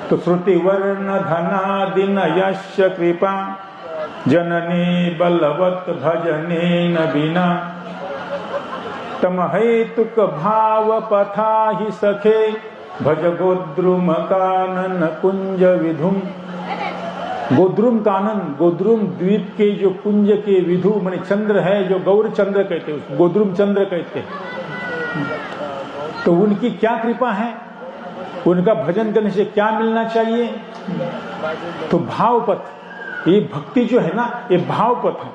तो श्रुति वर्ण धना दिन यश कृपा जननी बलवत भजने न बिना तम हेतुक भाव पथा ही सखे भज गोद्रुम कानन कुंज विधुम। गोद्रुम कानन, गोद्रुम द्वीप के जो कुंज के विधु माने चंद्र है, जो गौर चंद्र कहते हैं, गोद्रुम चंद्र कहते हैं। तो उनकी क्या कृपा है, उनका भजन करने से क्या मिलना चाहिए? तो भावपथ, ये भक्ति जो है ना, ये भावपथ है।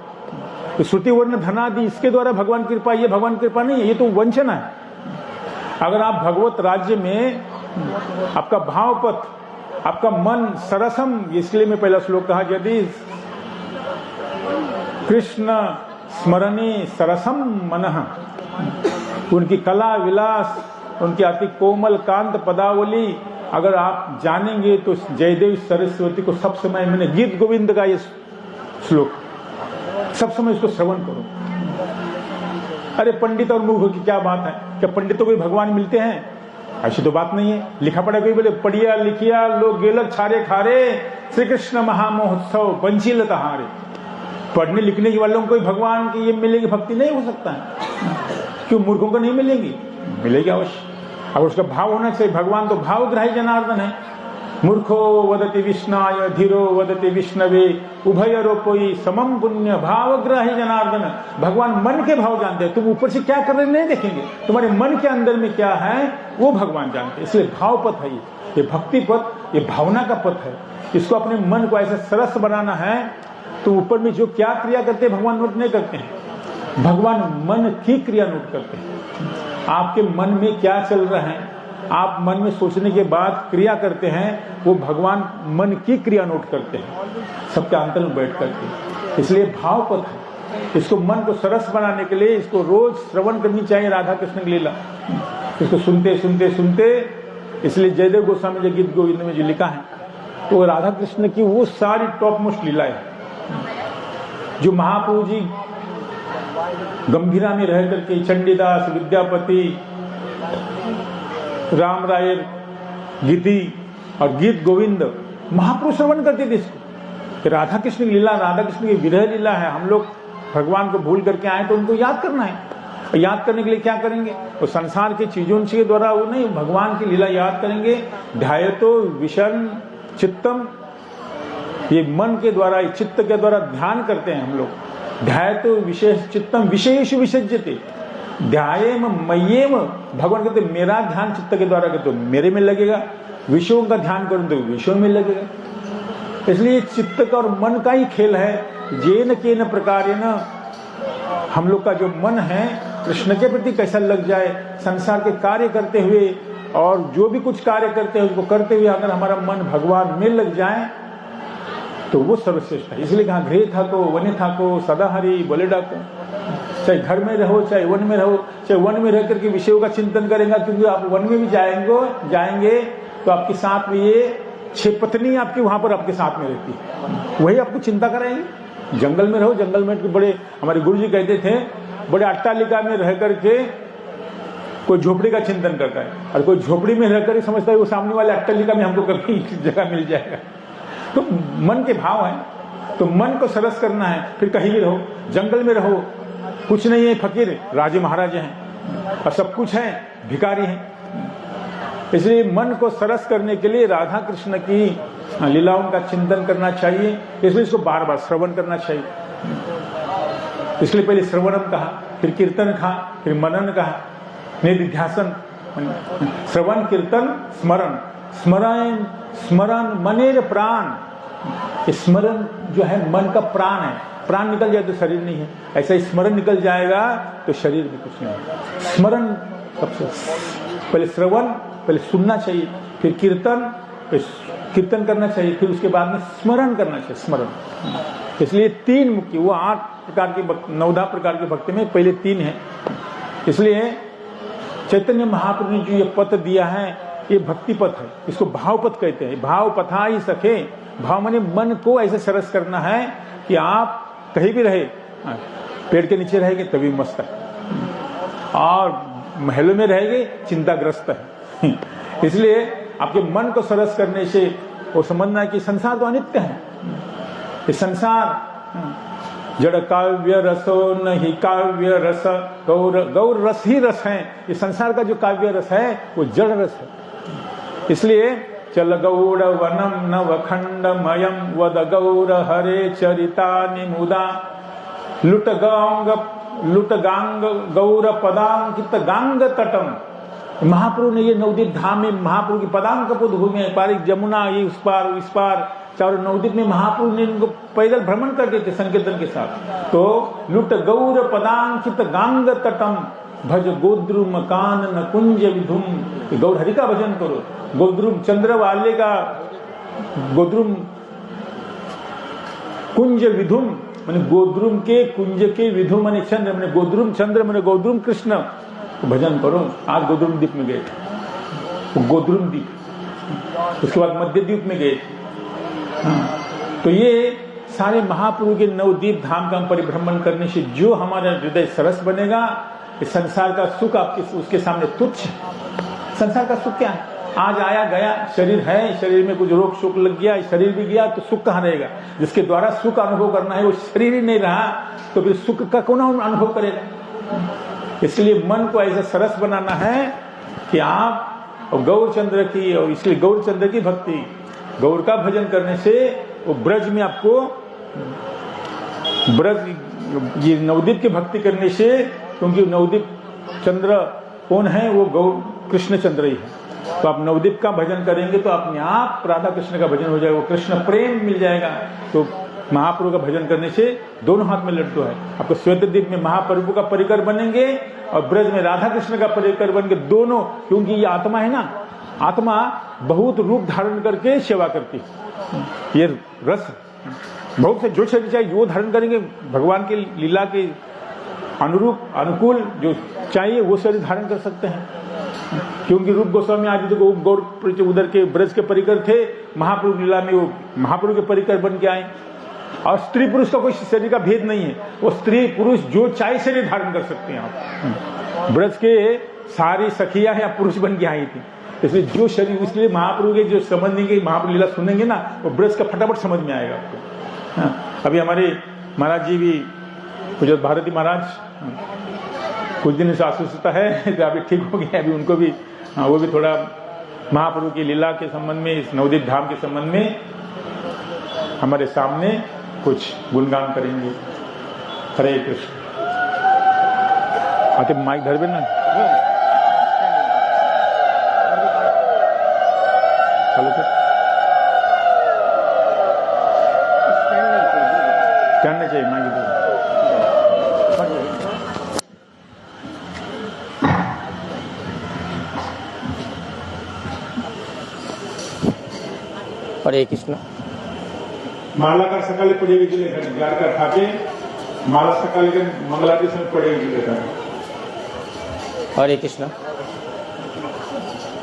तो श्रुति वर्ण धनादि इसके द्वारा भगवान की कृपा, ये भगवान की कृपा नहीं है, ये तो वंचना है। अगर आप भगवत राज्य में आपका भावपथ, आपका मन सरसम, इसलिए मैं पहला श्लोक कहा, यदि कृष्ण स्मरणे सरसम मनः, उनकी कला विलास, उनकी अति कोमल कांत पदावली अगर आप जानेंगे तो जयदेव सरस्वती को सब समय, मैंने गीत गोविंद का ये श्लोक, सब समय इसको श्रवण करो। अरे पंडित और मूर्ख की क्या बात है, क्या पंडितों को भी भगवान मिलते हैं? ऐसी तो बात नहीं है। लिखा पढ़ा कोई बोले पढ़िया लिखिया लोग गेलक छारे खारे, श्री कृष्ण महामहोत्सव पंचील तहारे। पढ़ने लिखने के वालों को कोई भगवान की ये मिलेगी भक्ति नहीं हो सकता है। क्यों मूर्खों को नहीं मिलेगी? मिलेगी अवश्य। अब उसका भाव होना चाहिए। भगवान तो भावग्राही जनार्दन है। मूर्खो वदति विष्णाय धीरो वदति विष्णवे उभयरोपोई समम पुण्य भावग्राही जनार्दन। भगवान मन के भाव जानते हैं, तुम ऊपर से क्या कर रहे नहीं देखेंगे, तुम्हारे मन के अंदर में क्या है वो भगवान जानते हैं। इसलिए भाव पथ है ये भक्ति पथ, ये भावना का पथ है। इसको अपने मन को ऐसा सरस बनाना है तो ऊपर में जो क्या क्रिया करते हैं भगवान नोट नहीं करते हैं, भगवान मन की क्रिया नोट करते हैं। आपके मन में क्या चल रहा है, आप मन में सोचने के बाद क्रिया करते हैं, वो भगवान मन की क्रिया नोट करते हैं सबके अंतर में बैठ करके। इसलिए भाव पथ है। इसको मन को सरस बनाने के लिए इसको रोज श्रवण करनी चाहिए। राधा कृष्ण की लीला इसको सुनते सुनते सुनते, इसलिए जयदेव गोस्वामी जी गीत गोविंद में जो लिखा है वो राधा कृष्ण की वो सारी टॉप मोस्ट लीला है जो महाप्रभु जी गंभीरा में रह करके चंडीदास, विद्यापति, राम राय, गीति और गीत गोविंद महाप्रभु श्रवण करते थे इसको कि राधा कृष्ण की लीला, राधा कृष्ण की विरह लीला है। हम लोग भगवान को भूल करके आए तो उनको याद करना है। और याद करने के लिए क्या करेंगे? वो संसार की चीजों के द्वारा वो नहीं, भगवान की लीला याद करेंगे। ध्यायतो विषण चित्तम, ये मन के द्वारा, चित्त के द्वारा ध्यान करते हैं हम लोग। ध्यायतो विशेष चित्तम विशेष विसर्जते ध्यायेम मय्येम। भगवान कहते मेरा ध्यान चित्त के द्वारा करते मेरे में लगेगा, विषयों का ध्यान करूं तो विषयों में लगेगा। इसलिए चित्त का और मन का ही खेल है। जेन केन प्रकारेण हम लोग का जो मन है कृष्ण के प्रति कैसा लग जाए, संसार के कार्य करते हुए और जो भी कुछ कार्य करते हैं उसको करते हुए अगर हमारा मन भगवान में लग जाए तो वो सर्वश्रेष्ठ है। इसलिए कहा गृह थाको वने थाको सदा हरि बोले डाको। चाहे घर में रहो चाहे वन में रहो, चाहे वन में रह करके विषयों का चिंतन करेगा, क्योंकि आप वन में भी जाएंगे तो आपके साथ में ये 6 पत्नी आपकी वहां पर आपके साथ में रहती है, वही आपको चिंता कराएंगे। जंगल में रहो, जंगल में बड़े हमारे गुरु जी कहते थे बड़े अट्टालिका में रह करके कोई झोपड़ी का चिंतन करता है, और कोई झोपड़ी में रह कर समझता है वो सामने वाले अट्टालिका में हमको कभी जगह मिल जाएगा। तो मन के भाव है, तो मन को सरस करना है। फिर कहीं भी रहो, जंगल में रहो, कुछ नहीं है, फकीर राजे महाराजे हैं और सब कुछ है, भिखारी हैं। इसलिए मन को सरस करने के लिए राधा कृष्ण की लीलाओं का चिंतन करना चाहिए। इसलिए इसको बार बार श्रवण करना चाहिए। इसलिए पहले श्रवणम कहा, फिर कीर्तन कहा, फिर मनन कहा, निधिध्यासन। श्रवण कीर्तन स्मरण, स्मरण स्मरण मनेर प्राण। स्मरण जो है मन का प्राण है, प्राण निकल जाए तो शरीर नहीं है, ऐसा ही स्मरण निकल जाएगा तो शरीर भी कुछ नहीं है। स्मरण सबसे पहले, श्रवण पहले सुनना चाहिए, फिर कीर्तन करना चाहिए, फिर उसके बाद में स्मरण करना चाहिए, स्मरण। इसलिए 3 मुख्य, वो 8 प्रकार के 9 प्रकार के भक्ति में पहले 3 है। इसलिए चैतन्य महाप्रभु ने जो ये पथ दिया है ये भक्ति पथ है, इसको भाव पथ कहते हैं। भाव पथा ही सके, भाव माने मन को ऐसे सरस करना है कि आप कहीं भी रहे, पेड़ के नीचे रहेंगे तभी मस्त है, और महलों में रहेंगे चिंताग्रस्त है। इसलिए आपके मन को सरस करने से वो समझना है कि संसार तो अनित्य है। ये संसार जड़ काव्य रसो नहीं काव्य रस, गौर रस ही रस है। ये संसार का जो काव्य रस है वो जड़ रस है। इसलिए चल गौड़ वनम नवखंडमयम वद गौर हरे चरिता निमुदा लुट गांग गौर पदांकित गांग तटम। महाप्रभु ने ये नवदीप धाम में महाप्रभु की पदांक भूमि है, पारिक जमुना ये उस पार इस पार, चारों नवदीप में महाप्रभु ने इनको पैदल भ्रमण करते थे संकीर्तन के साथ। तो लुट गौर पदांकित गांग तटम भज गोद्रुम कानन कुंज विधुम। गौर हरि का भजन करो। गोद्रुम चंद्र वाले का गोद्रुम कुंज विधुम माने गोद्रुम के कुंज के विधुम माने चंद्र, माने गोद्रुम चंद्र माने गोद्रुम कृष्ण तो भजन करो। आज गोद्रुम द्वीप में गए थे, गोद्रुम द्वीप, उसके बाद मध्य द्वीप में गए। तो ये सारे महाप्रभु के नवद्वीप धाम का परिभ्रमण करने से जो हमारा हृदय सरस बनेगा, इस संसार का सुख आपके उसके सामने तुच्छ है। संसार का सुख क्या है? आज आया गया, शरीर है, शरीर में कुछ रोग शोक लग गया, शरीर भी गया तो सुख कहाँ रहेगा? जिसके द्वारा सुख अनुभव करना है वो शरीर ही नहीं रहा तो फिर सुख का कौन अनुभव करेगा? इसलिए मन को ऐसा सरस बनाना है कि आप गौरचंद्र की, और इसलिए गौरचंद्र की भक्ति, गौर का भजन करने से वो ब्रज में आपको ब्रज ये नवदीप की भक्ति करने से, क्योंकि नवदीप चंद्र कौन है? वो गौर कृष्ण चंद्र ही है। तो आप नवदीप का भजन करेंगे तो अपने आप राधा कृष्ण का भजन हो जाएगा, वो कृष्ण प्रेम मिल जाएगा। तो महाप्रभु का भजन करने से दोनों हाथ में लड्डू है। आपको श्वेतद्वीप में महाप्रभु का परिकर बनेंगे और ब्रज में राधा कृष्ण का परिकर बनेंगे दोनों, क्योंकि ये आत्मा है ना, आत्मा बहुत रूप धारण करके सेवा करती है। ये रस बहुत से जो शरीर चाहिए वो धारण करेंगे, भगवान की लीला के अनुरूप अनुकूल जो चाहिए वो शरीर धारण कर सकते हैं। क्योंकि रूप गोस्वामी आदि तो गौर उधर के ब्रज के परिकर थे, महाप्रभु लीला में वो महाप्रभु के परिकर बन के आए। और स्त्री पुरुष का कोई शरीर का भेद नहीं है, वो स्त्री पुरुष जो चाहे शरीर धारण कर सकते हैं आप। ब्रज के सारी सखियां या पुरुष बन के आई थी, इसलिए जो शरीर, इसलिए महाप्रभु के जो समझेंगे, महाप्रभु लीला सुनेंगे ना, वो ब्रज का फटाफट समझ में आएगा आपको। अभी हमारे महाराज जी भी, पूज्य भारती महाराज कुछ दिन से अस्वस्थता है तो अभी ठीक हो गया, अभी उनको भी वो भी थोड़ा महाप्रभु की लीला के संबंध में, इस नवदीप धाम के संबंध में हमारे सामने कुछ गुणगान करेंगे। हरे कृष्ण। आते माइक धर ना, चलो तो करना चाहिए माइक। হরে কৃষ্ণ। माला सकाळी पडेगी जिले जार का थाके माला सकाळी के मंगलाती समय पडेगी जिले का হরে কৃষ্ণ,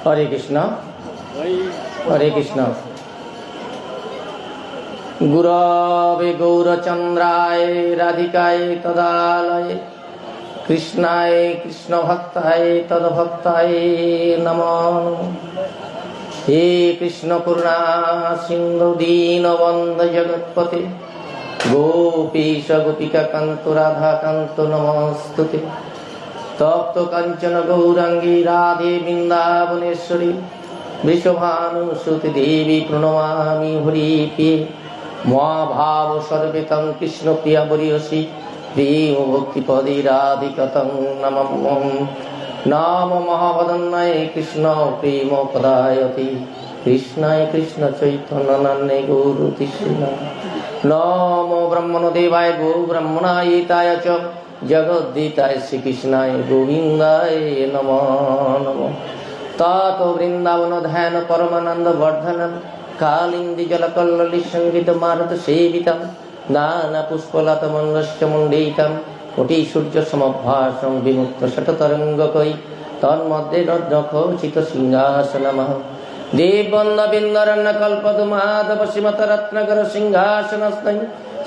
হরে কৃষ্ণ, হরে কৃষ্ণ। গুরবে গৌরচন্দ্রায় রাধিকায় তদালয়ে কৃষ্ণায় কৃষ্ণ ভক্তায় তদভক্তায় নমঃ। হে কৃষ্ণ করুণা সিন্ধু দীনবন্ধু জগৎপতে গোপীশ গোপিকা কান্ত রাধা কান্ত নমস্তুতে। তপ্ত কাঞ্চন গৌরাঙ্গী রাধে বৃন্দাবনেশ্বরী বৃষভানুসুতে দেবী প্রণমামি হরিপ্রিয়ে। মহাভাব সর্বেতং কৃষ্ণ প্রিয়া বরিয়সী প্রেম ভক্তি পদে রাধিকতং নমঃ। নাম মহাবদন্নায় কৃষ্ণ প্রেম পদায়তি কৃষ্ণায় কৃষ্ণ চৈতন্য নান্নে গৌর তৃষ্ণ। নম ব্রহ্মণ দেবায় গো ব্রহ্মণায়িতায় চ জগদ্দিতায় শ্রীকৃষ্ণায় গোবিন্দায় নমো নমঃ। তত বৃন্দাবন ধ্যান পরমানন্দ বর্ধনম কালিন্দী জলকল্ললি সঙ্গীত মারত সেবিতম নানা পুষ্পলতমন্ডশ্চ মণ্ডীতম কোটি সূর্য সমভাসং বিমুক্ত শততরঙ্গকৈ তন্মধ্যে রত্নখচিত সিংহাসনমঃ। দেববন্দবিন্দরণ্য কল্পতু মাধব শ্রীমত রত্নকর সিংহাসনস্থৈ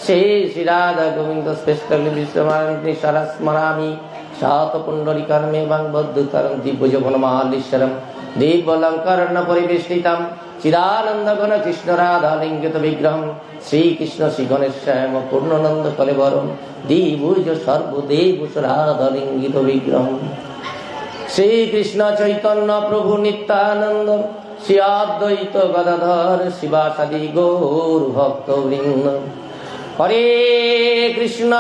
শ্রী শ্রী রাধা গোবিন্দ শ্রেষ্ঠ বিশ্বমান্তি সরস্মরামি সাত পুণ্ডরিকর্মে বদ্ধতরং দিব্য যৌবনমালীশ্বরম দিব্যলঙ্করণ্য পরিবেষ্টিতম চিদানন্দ ঘন কৃষ্ণ রাধা লিঙ্গিত বিগ্রহম শ্রীকৃষ্ণ শ্রী গণেশ্যাম পূর্ণনন্দ কলেবরম দিভুজ সর্বদেব রাধা লিঙ্গিত বিগ্রহম। শ্রীকৃষ্ণ চৈতন্য প্রভু নিত্যানন্দ শ্রী অদ্বৈত গদাধর শিবাসাদি গৌর ভক্ত বৃন্দ। হরে কৃষ্ণ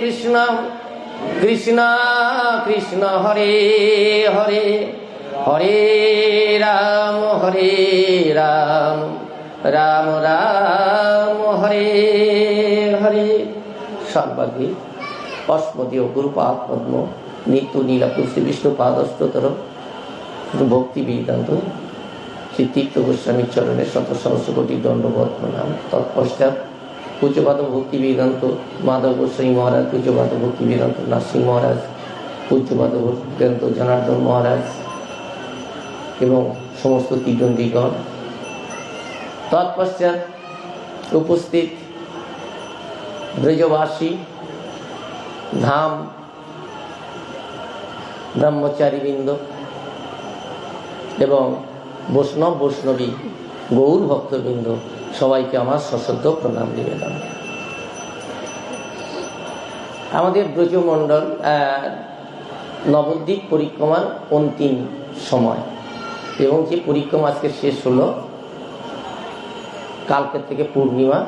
কৃষ্ণ কৃষ্ণ হরে হরে হরে রাম রাম রাম হরে হরে। সর্বাগ্রে অস্মদীয় গুরুপাদ পদ্ম নিত্য নীলাপুর শ্রী বিষ্ণু পাদস্তোত্র ভক্তি বেদান্ত শ্রী তীর্থ গোস্বামীর চরণের শত সহস্র কোটি দণ্ডবত প্রণাম। তৎপশ্চাৎ পূজ্যপাদ ভক্তি বেদান্ত মাধব গোস্বামী মহারাজ, পূজ্যপাদ ভক্তি বেদান্ত নাসিং মহারাজ, পূজ্যপাদ বেদান্ত জনার্দন মহারাজ এবং সমস্ত তীর্থদীগণ। তৎপশ্চাৎ উপস্থিত ব্রজবাসী ধাম ব্রহ্মচারীবৃন্দ এবং বৈষ্ণবী গৌর ভক্তবৃন্দ সবাইকে আমার সশ্রদ্ধ প্রণাম নিবেদন। আমাদের ব্রজমণ্ডল নবদ্বীপ পরিক্রমার অন্তিম সময় এবং যে পরিক্রমা আজকে শেষ হলো, কালকে থেকে পূর্ণিমা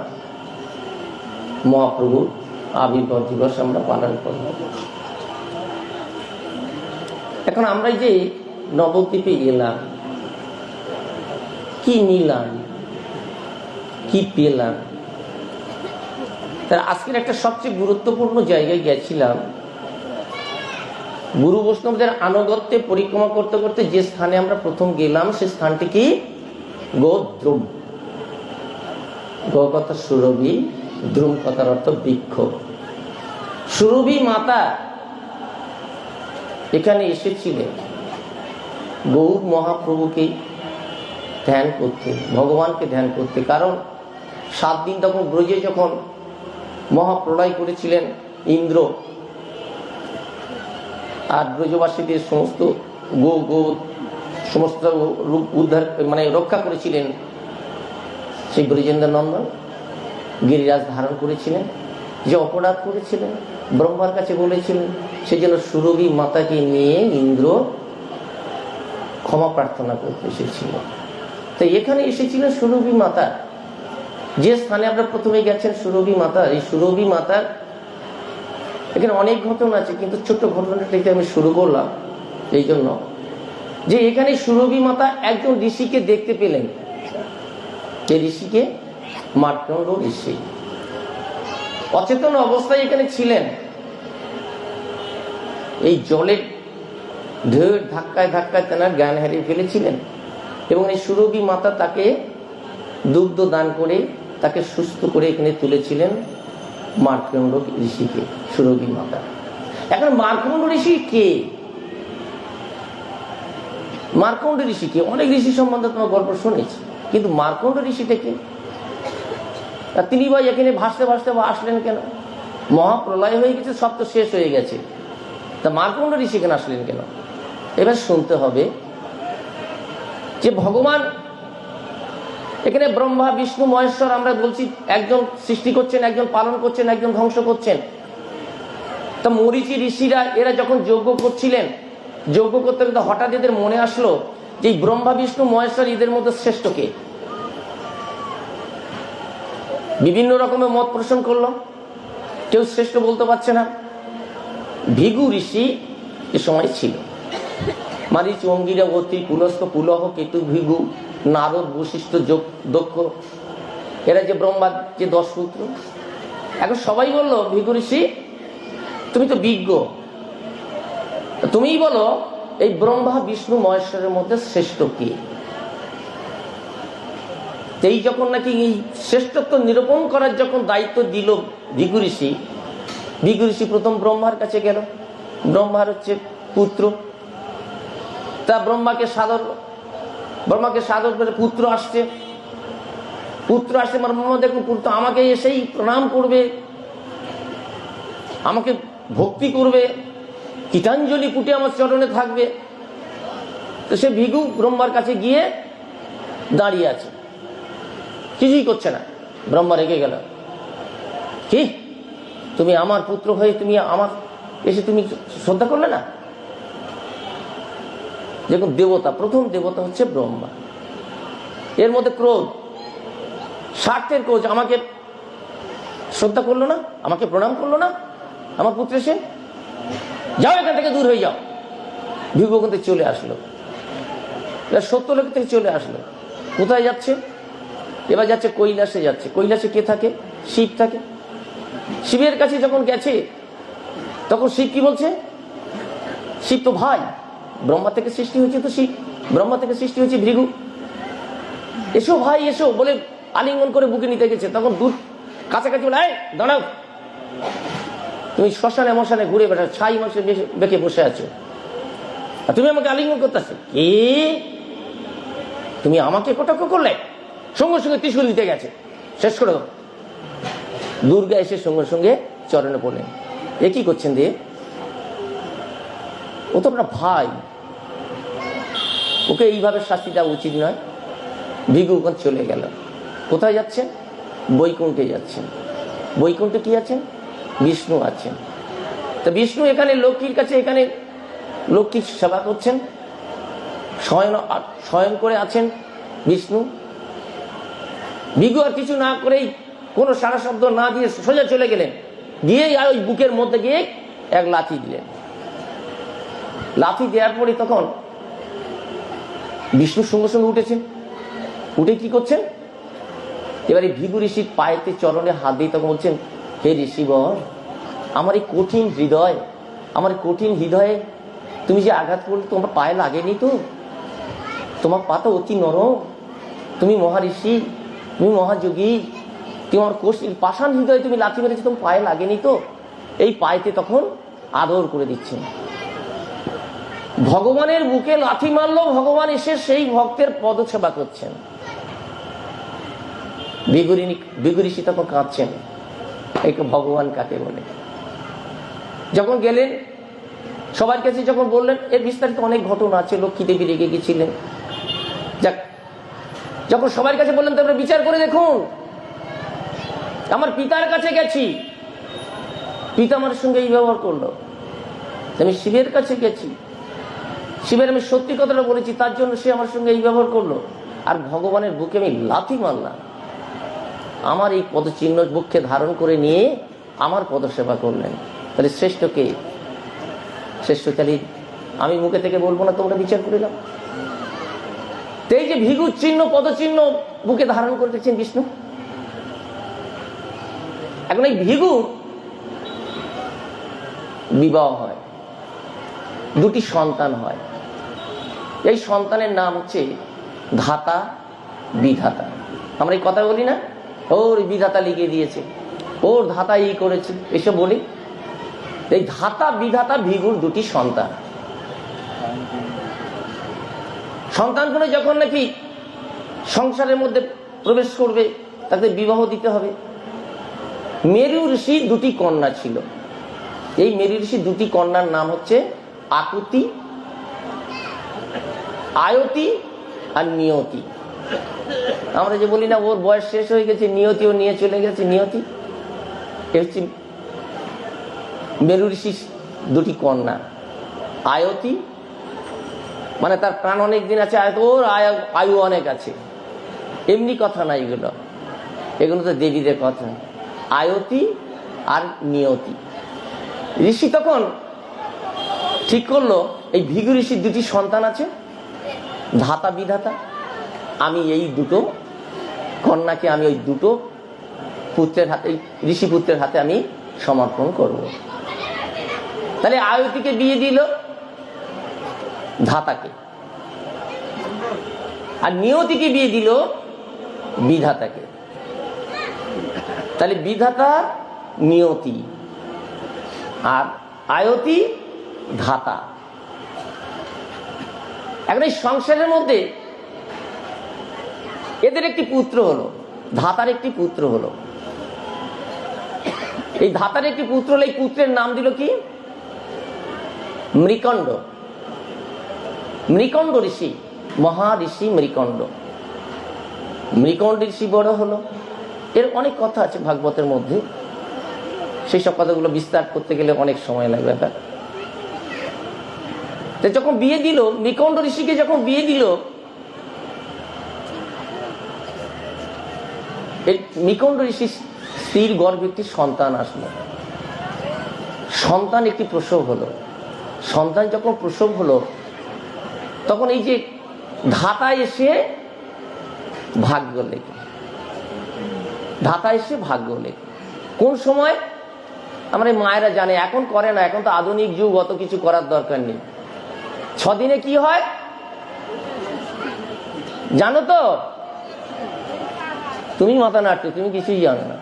মহাপ্রভুর আবির্ভাব দিবস আমরা পালন করব। এখন আমরা যে নবদ্বীপে এলাম, কি নিলাম, কি পেলাম, তার আজকের একটা সবচেয়ে গুরুত্বপূর্ণ জায়গায় গেছিলাম। গুরু বৈষ্ণবদের আনুগত্যে পরিক্রমা করতে করতে যে স্থানে আমরা প্রথম গেলাম সে স্থানটি কি? গোদ্রুম। গো কথা সুরভি, দ্রুম কথার অর্থ বৃক্ষ। সুরভি মাতা এখানে এসেছিলেন গৌর মহাপ্রভুকে ধ্যান করতে, ভগবানকে ধ্যান করতে। কারণ 7 দিন তখন ব্রজে যখন মহাপ্রলয় করেছিলেন ইন্দ্র, আর ব্রজবাসীদের সমস্ত সমস্ত রূপ উদ্ধার রক্ষা করেছিলেন সেই ব্রজেন্দ্র নন্দন, গিরিরাজ ধারণ করেছিলেন। যে অপরাধ করেছিলেন ব্রহ্মার কাছে বলেছিলেন, সেই জন্য সুরভি মাতাকে নিয়ে ইন্দ্র ক্ষমা প্রার্থনা করতে এসেছিল। তো এখানে এসেছিলেন সুরভি মাতা, যে স্থানে আমরা প্রথমে গেছেন সুরভি মাতা। এই সুরভি মাতার এখানে অনেক ঘটনা আছে, কিন্তু ছোট্ট ঘটনাটা থেকে আমি শুরু করলাম এই জন্য যে এখানে সুরভি মাতা একজন ঋষিকে দেখতে পেলেন। যে ঋষিকে মার্কণ্ড ঋষি অচেতন অবস্থায় এখানে ছিলেন। এই জলের ঢেউয়ের ধাক্কায় ধাক্কায় তেনার জ্ঞান হারিয়ে ফেলেছিলেন এবং এই সুরভি মাতা তাকে দুগ্ধ দান করে তাকে সুস্থ করে এখানে তুলেছিলেন মার্কণ্ড ঋষিকে, সুরভী মাতা। এখন মার্কণ্ড ঋষি কে? মার্কণ্ড ঋষি কে? অনেক ঋষি সম্বন্ধে তোমার গল্প শুনেছি, কিন্তু মার্কণ্ড ঋষিটা কে? আর তিনি বা এখানে ভাসতে ভাসতে বা আসলেন কেন? মহাপ্রলয় হয়ে গেছে, সব তো শেষ হয়ে গেছে, তা মার্কণ্ড ঋষি কেন আসলেন কেন? এবার শুনতে হবে যে ভগবান এখানে ব্রহ্মা বিষ্ণু মহেশ্বর আমরা বলছি, একজন সৃষ্টি করছেন, একজন পালন করছেন, একজন ধ্বংস করছেন। তা মরীচি ঋষিরা এরা যখন যজ্ঞ করছিলেন, যজ্ঞ করতে করতে হঠাৎ এদের মনে আসলো যে ব্রহ্মা বিষ্ণু মহেশ্বর এদের মধ্যে শ্রেষ্ঠ কে? বিভিন্ন রকমের মত পোষণ করলো, কেউ শ্রেষ্ঠ বলতে পারছে না। ভৃগু ঋষি এ সময় ছিল। মারিচ, অঙ্গিরা, অত্রি, পুলস্ত, পুলহ, কেতু, ভৃগু, নারদ, বশিষ্ঠ, দক্ষ, এরা যে ব্রহ্মার যে 10 পুত্র। এখন সবাই বললো, ভৃগু ঋষি তুমি তো বিজ্ঞ, তুমিই বলো এই ব্রহ্মা বিষ্ণু মহেশ্বরের মধ্যে শ্রেষ্ঠ কে? এই যখন নাকি এই শ্রেষ্ঠত্ব নিরূপণ করার যখন দায়িত্ব দিল ভৃগু ঋষি, ভৃগু ঋষি প্রথম ব্রহ্মার কাছে গেল। ব্রহ্মার হচ্ছে পুত্র, তা ব্রহ্মাকে সাদর করে পুত্র আসছে। ব্রহ্মা দেখুন, পুত্র আমাকে এসেই প্রণাম করবে, আমাকে ভক্তি করবে, গীতাঞ্জলি পুটে আমার চরণে থাকবে। তো সে ভৃগু ব্রহ্মার কাছে গিয়ে দাঁড়িয়ে আছে, কিছুই করছে না। ব্রহ্মা রেগে গেল, কি তুমি আমার পুত্র হয়ে তুমি আমার এসে তুমি শ্রদ্ধা করলে না? দেখুন, দেবতা, প্রথম দেবতা হচ্ছে ব্রহ্মা, এর মধ্যে ক্রোধ, স্বার্থের ক্রোধ। আমাকে শ্রদ্ধা করলো না, আমাকে প্রণাম করলো না আমার পুত্র, এসে যাও এখান থেকে, দূর হয়ে যাও। ভৃগু ওখান থেকে চলে আসলো, 70 লোক থেকে চলে আসলো। কোথায় যাচ্ছে? এবার যাচ্ছে কৈলাসে যাচ্ছে। কৈলাসে কে থাকে? শিব থাকে। শিবের কাছে যখন গেছে তখন শিব কি বলছে? শিব তো ভাই, ব্রহ্মা থেকে সৃষ্টি হয়েছে, তো শিব ব্রহ্মা থেকে সৃষ্টি হয়েছে ভৃগু, এসো ভাই এসো বলে আলিঙ্গন করে বুকে নিতে গেছে। তখন দূর কাছাকাছি বলে, এই দাঁড়াও, তুমি শ্মশানে মশানে ঘুরে বেড়াও, ছাই মাসে বেঁকে বসে আছো, আর তুমি আমাকে আলিঙ্গন করতেছো, কে তুমি? আমাকে কটাক্ষ করলে? সঙ্গে সঙ্গে ত্রিশূল দিতে গেছে, শেষ করে দাও। দুর্গা এসে সঙ্গে সঙ্গে চরণে পড়লেন, এ কি করছেন দিয়ে? ও তো আপনার ভাই, ওকে এইভাবে শাস্তি দেওয়া উচিত নয়। ভৃগু ওখানে চলে গেল। কোথায় যাচ্ছেন? বৈকুণ্ঠে যাচ্ছেন। বৈকুণ্ঠে কি আছেন? বিষ্ণু আছেন। তো বিষ্ণু এখানে লক্ষ্মীর কাছে, এখানে লক্ষ্মীর সেবা করছেন, শয়ন করে আছেন বিষ্ণু। ভৃগু আর কিছু না করেই, কোনো সারা শব্দ না দিয়ে সোজা চলে গেলেন, গিয়ে আর ওই বুকের মধ্যে গিয়ে এক লাথি দিলেন। লাথি দেওয়ার পরে তখন বিষ্ণুর সঙ্গে সঙ্গে উঠেছেন। উঠে কি করছেন? এবারে ভৃগু ঋষির পায়েতে চরণে হাত দিয়ে তখন বলছেন, হে ঋষিবর, আমার এই কঠিন হৃদয়, আমার কঠিন হৃদয়ে তুমি যে আঘাত করলে তোমার পায়ে লাগেনি তো? তোমার পা তো অতি নরম, তুমি মহাঋষি, তুমি মহাযোগী, তোমার পাষাণ হৃদয়ে তুমি লাথি মেরেছো, তোমার পায়ে লাগেনি তো? এই পায়েতে তখন আদর করে দিচ্ছেন। ভগবানের বুকে লাথি মারলো, ভগবান এসে সেই ভক্তের পদসেবা করছেন। ভৃগু ঋষি তখন কাঁদছেন, এই ভগবান কাকে বলে? যখন গেলেন সবার কাছে, যখন বললেন, এর বিস্তারিত অনেক ঘটনা আছে, লক্ষ্মী দেবী রেগে গেছিলেন। যাক, যখন সবার কাছে বললেন, তারপরে বিচার করে দেখুন, আমার পিতার কাছে গেছি, পিতা আমার সঙ্গে এই ব্যবহার করলো। আমি শিবের কাছে গেছি, শিবের আমি সত্যি কথাটা বলেছি, তার জন্য সে আমার সঙ্গে এই ব্যবহার করলো। আর ভগবানের বুকে আমি লাথি মারলাম, আমার এই পদচিহ্ন বুকে ধারণ করে নিয়ে আমার পদসেবা করলেন। তাহলে শ্রেষ্ঠ কে? শ্রেষ্ঠ তাহলে আমি মুখে থেকে বলবো না, তোমরা বিচার করে নাও। এই যে ভৃগু চিহ্ন, পদচিহ্ন বুকে ধারণ করে দেখছেন বিষ্ণু। এখন এই ভৃগু বিবাহ হয়, 2টি সন্তান হয়। এই সন্তানের নাম হচ্ছে ধাতা, বিধাতা। আমরা এই কথা বলি না, ওর বিধাতা লিখে দিয়েছে, ওর ধাতা ই করেছে, এসব বলি। এই ধাতা বিধাতা ভিগুর দুটি সন্তান। সন্তানগুলো যখন নাকি সংসারের মধ্যে প্রবেশ করবে, তাদের বিবাহ দিতে হবে। মেরু ঋষি দুটি কন্যা ছিল। এই মেরু ঋষি দুটি কন্যার নাম হচ্ছে আকুতি, আয়তি আর নিয়তি। আমরা যে বলি না ওর বয়স শেষ হয়ে গেছে, নিয়তিও নিয়ে চলে গেছে। নিয়তি এ হচ্ছে মেরু ঋষি দুটি কন্যা। আয়তি মানে তার প্রাণ অনেক দিন আছে, আয়ত ওর আয়ু অনেক আছে। এমনি কথা না, এগুলো এগুলো তো দেবীদের কথা। আয়তি আর নিয়তি। ঋষি তখন ঠিক করলো এই ভিগু ঋষির দুটি সন্তান আছে, ধাতা বিধাতা, আমি এই দুটো কন্যাকে আমি ওই দুটো পুত্রের হাতে, ঋষি পুত্রের হাতে আমি সমর্পণ করব। তাহলে আয়তিকে বিয়ে দিল ধাতাকে, আর নিয়তিকে বিয়ে দিল বিধাতাকে। তাহলে বিধাতা নিয়তি আর আয়তি ধাতা। এখন এই সংসারের মধ্যে এদের একটি পুত্র হলো, ধাতার একটি পুত্র হলো। এই ধাতার একটি পুত্র হলো, এই পুত্রের নাম দিল কি? মৃকণ্ড। মৃকণ্ড ঋষি, মহা ঋষি মৃকণ্ড। মৃকণ্ড ঋষি বড় হলো। এর অনেক কথা আছে ভাগবতের মধ্যে, সেই সব কথাগুলো বিস্তার করতে গেলে অনেক সময় লাগবে। যখন বিয়ে দিল, মৃকণ্ড ঋষিকে যখন বিয়ে দিল, এই মৃকণ্ড ঋষি স্ত্রীর গর্ভে একটি সন্তান আসলো। সন্তান একটি প্রসব হলো। সন্তান যখন প্রসব হলো, তখন এই যে ধাতা এসে ভাগ্য লেখে। ধাতা এসে ভাগ্য লেখে কোন সময়? আমরা মায়েরা জানে, এখন করে না, এখন তো আধুনিক যুগ, অত কিছু করার দরকার নেই। 6 দিনে কি হয় জানো তো? তুমি মাথা নাড়ছো, তুমি কিছুই জানো না।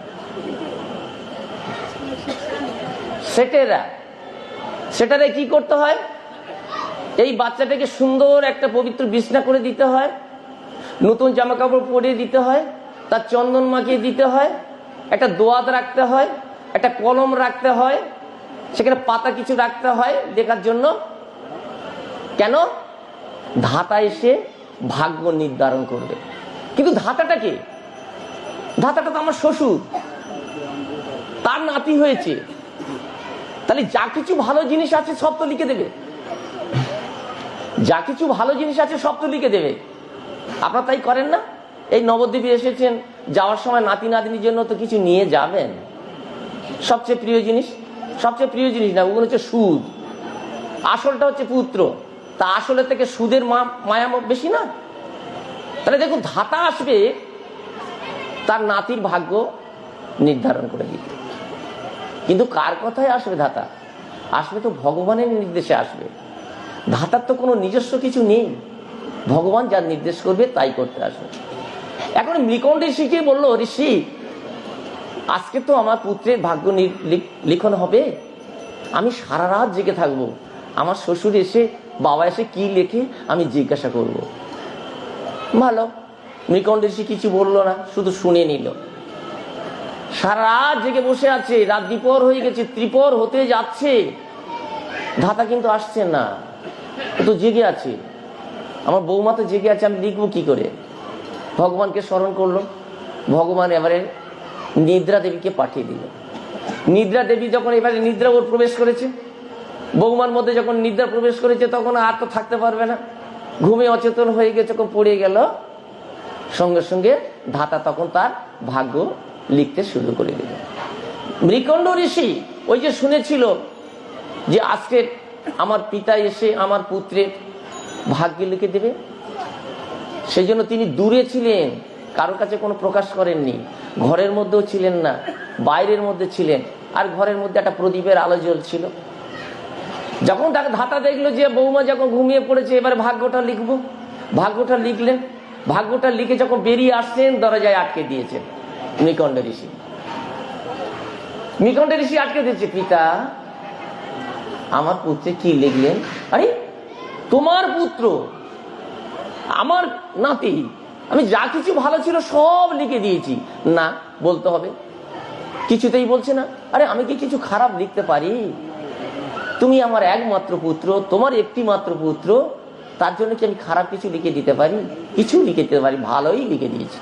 সেটারে কি করতে হয়? এই বাচ্চাটাকে সুন্দর একটা পবিত্র বিছনা করে দিতে হয়, নতুন জামা কাপড় পরিয়ে দিতে হয়, তার চন্দন মাখিয়ে দিতে হয়, একটা দোয়াত রাখতে হয়, একটা কলম রাখতে হয়, সেখানে পাতা কিছু রাখতে হয় দেখার জন্য। কেন? ধাতা এসে ভাগ্য নির্ধারণ করবে। কিন্তু ধাতাটা কে? ধাতাটা তো আমার শ্বশুর, তার নাতি হয়েছে। তাহলে যা কিছু ভালো জিনিস আছে সব তো লিখে দেবে, যা কিছু ভালো জিনিস আছে সব তো লিখে দেবে। আপনারা তাই করেন না? এই নবদ্বীপে এসেছেন, যাওয়ার সময় নাতি নাতনির জন্য তো কিছু নিয়ে যাবেন। সবচেয়ে প্রিয় জিনিস, সবচেয়ে প্রিয় জিনিস না, ওগুলো হচ্ছে সুদ। আসলটা হচ্ছে পুত্র, তা আসলের থেকে সুদের মায়া বেশি না? তাহলে দেখুন, ধাতা আসবে তার নাতির ভাগ্য নির্ধারণ করে দিতে। কিন্তু কার কথায় আসবে ধাতা? আসবে তো ভগবানের নির্দেশে আসবে। ধাতার তো কোনো নিজস্ব কিছু নেই, ভগবান যার নির্দেশ করবে তাই করতে আসবে। এখন মৃকণ্ড ঋষিকে বলল, ঋষি আজকে তো আমার পুত্রের ভাগ্য লিখন হবে, আমি সারা রাত জেগে থাকবো। আমার শ্বশুর এসে, বাবা এসে কি লেখে আমি জিজ্ঞাসা করব। ভালো, মৃকণ্ড ঋষি কিছু বললো না, শুধু শুনে নিল। সারা রাত জেগে বসে আছে, রাত দ্বিপহর হয়ে গেছে, ত্রিপহর হতে যাচ্ছে, ধাতা কিন্তু আসছে না। ও তো জেগে আছে, আমার বৌমা তো জেগে আছে, আমি লিখবো কি করে? ভগবানকে স্মরণ করলো। ভগবান এবারে নিদ্রা দেবীকে পাঠিয়ে দিল। নিদ্রা দেবী যখন এবারে নিদ্রা ওর প্রবেশ করেছে, বৌমার মধ্যে যখন নিদ্রা প্রবেশ করেছে, তখন আর তো থাকতে পারবে না, ঘুমে অচেতন হয়ে গেছে, যখন পড়ে গেল, সঙ্গে সঙ্গে ধাতা তখন তার ভাগ্য লিখতে শুরু করে দিল। মৃকণ্ড ঋষি ওই যে শুনেছিল যে আজকে আমার পিতা এসে আমার পুত্রের ভাগ্য লিখে দেবে, সেই জন্য তিনি দূরে ছিলেন, কারোর কাছে কোনো প্রকাশ করেননি। ঘরের মধ্যেও ছিলেন না, বাইরের মধ্যে ছিলেন, আর ঘরের মধ্যে একটা প্রদীপের আলো জ্বলছিল। যখন তাকে ধাতা দেখলো যে বৌমা যখন ঘুমিয়ে পড়েছে, এবার ভাগ্যটা লিখবো, ভাগ্যটা লিখলেন। ভাগ্যটা লিখে যখন বেরিয়ে আসছেন দরজায় আটকে দিয়েছেন নিকণ্ড ঋষি। নিকণ্ড ঋষি আটকে দিয়েছে, পিতা আমার পুত্রে কি লিখলেন? আরে তোমার পুত্র, আমার নাতি, আমি যা কিছু ভালো ছিল সব লিখে দিয়েছি। না, বলতে হবে। কিছুতেই বলছে না। আরে আমি কি কিছু খারাপ লিখতে পারি? তুমি আমার একমাত্র পুত্র, তোমার একটি মাত্র পুত্র, তার জন্য কি আমি খারাপ কিছু লিখে দিতে পারি? কিছু লিখে দিতে পারি, ভালোই লিখে দিয়েছি।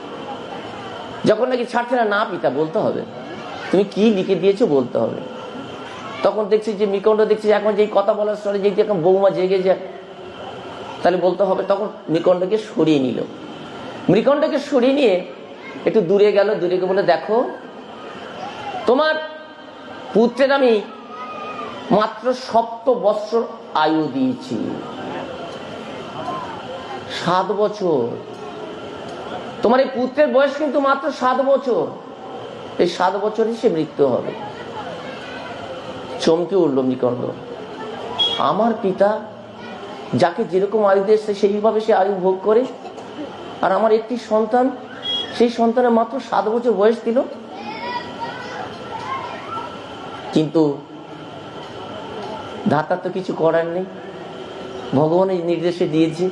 যখন নাকি ছাড়ছে না, না পিতা বলতে হবে, তুমি কি লিখে দিয়েছো বলতে হবে। তখন দেখছি যে নিকণ্ড দেখছি এখন যে কথা বলার সঙ্গে যদি এখন বৌমা জেগে যায় তাহলে বলতে হবে। তখন নিকণ্ডকে সরিয়ে নিল। মৃকণ্ডকে সরিয়ে নিয়ে একটু দূরে গেল, দূরে গিয়ে বলে, দেখো তোমার পুত্রের আমি মাত্র 7 বৎসর আয়ু দিয়েছি, 7 বছর। তোমার এই পুত্রের বয়স কিন্তু মাত্র 7 বছর। এই 7 বছরই সে মৃত্যু হবে। চমকে উঠল নিকণ্ড। আমার পিতা যাকে যেরকম আয়ু দিয়েছে সেইভাবে সে আয়ু ভোগ করে, আর আমার একটি সন্তান, সেই সন্তানের মাত্র 7 বছর বয়স দিল। কিন্তু ধাতার তো কিছু করার নেই, ভগবানের নির্দেশে দিয়েছে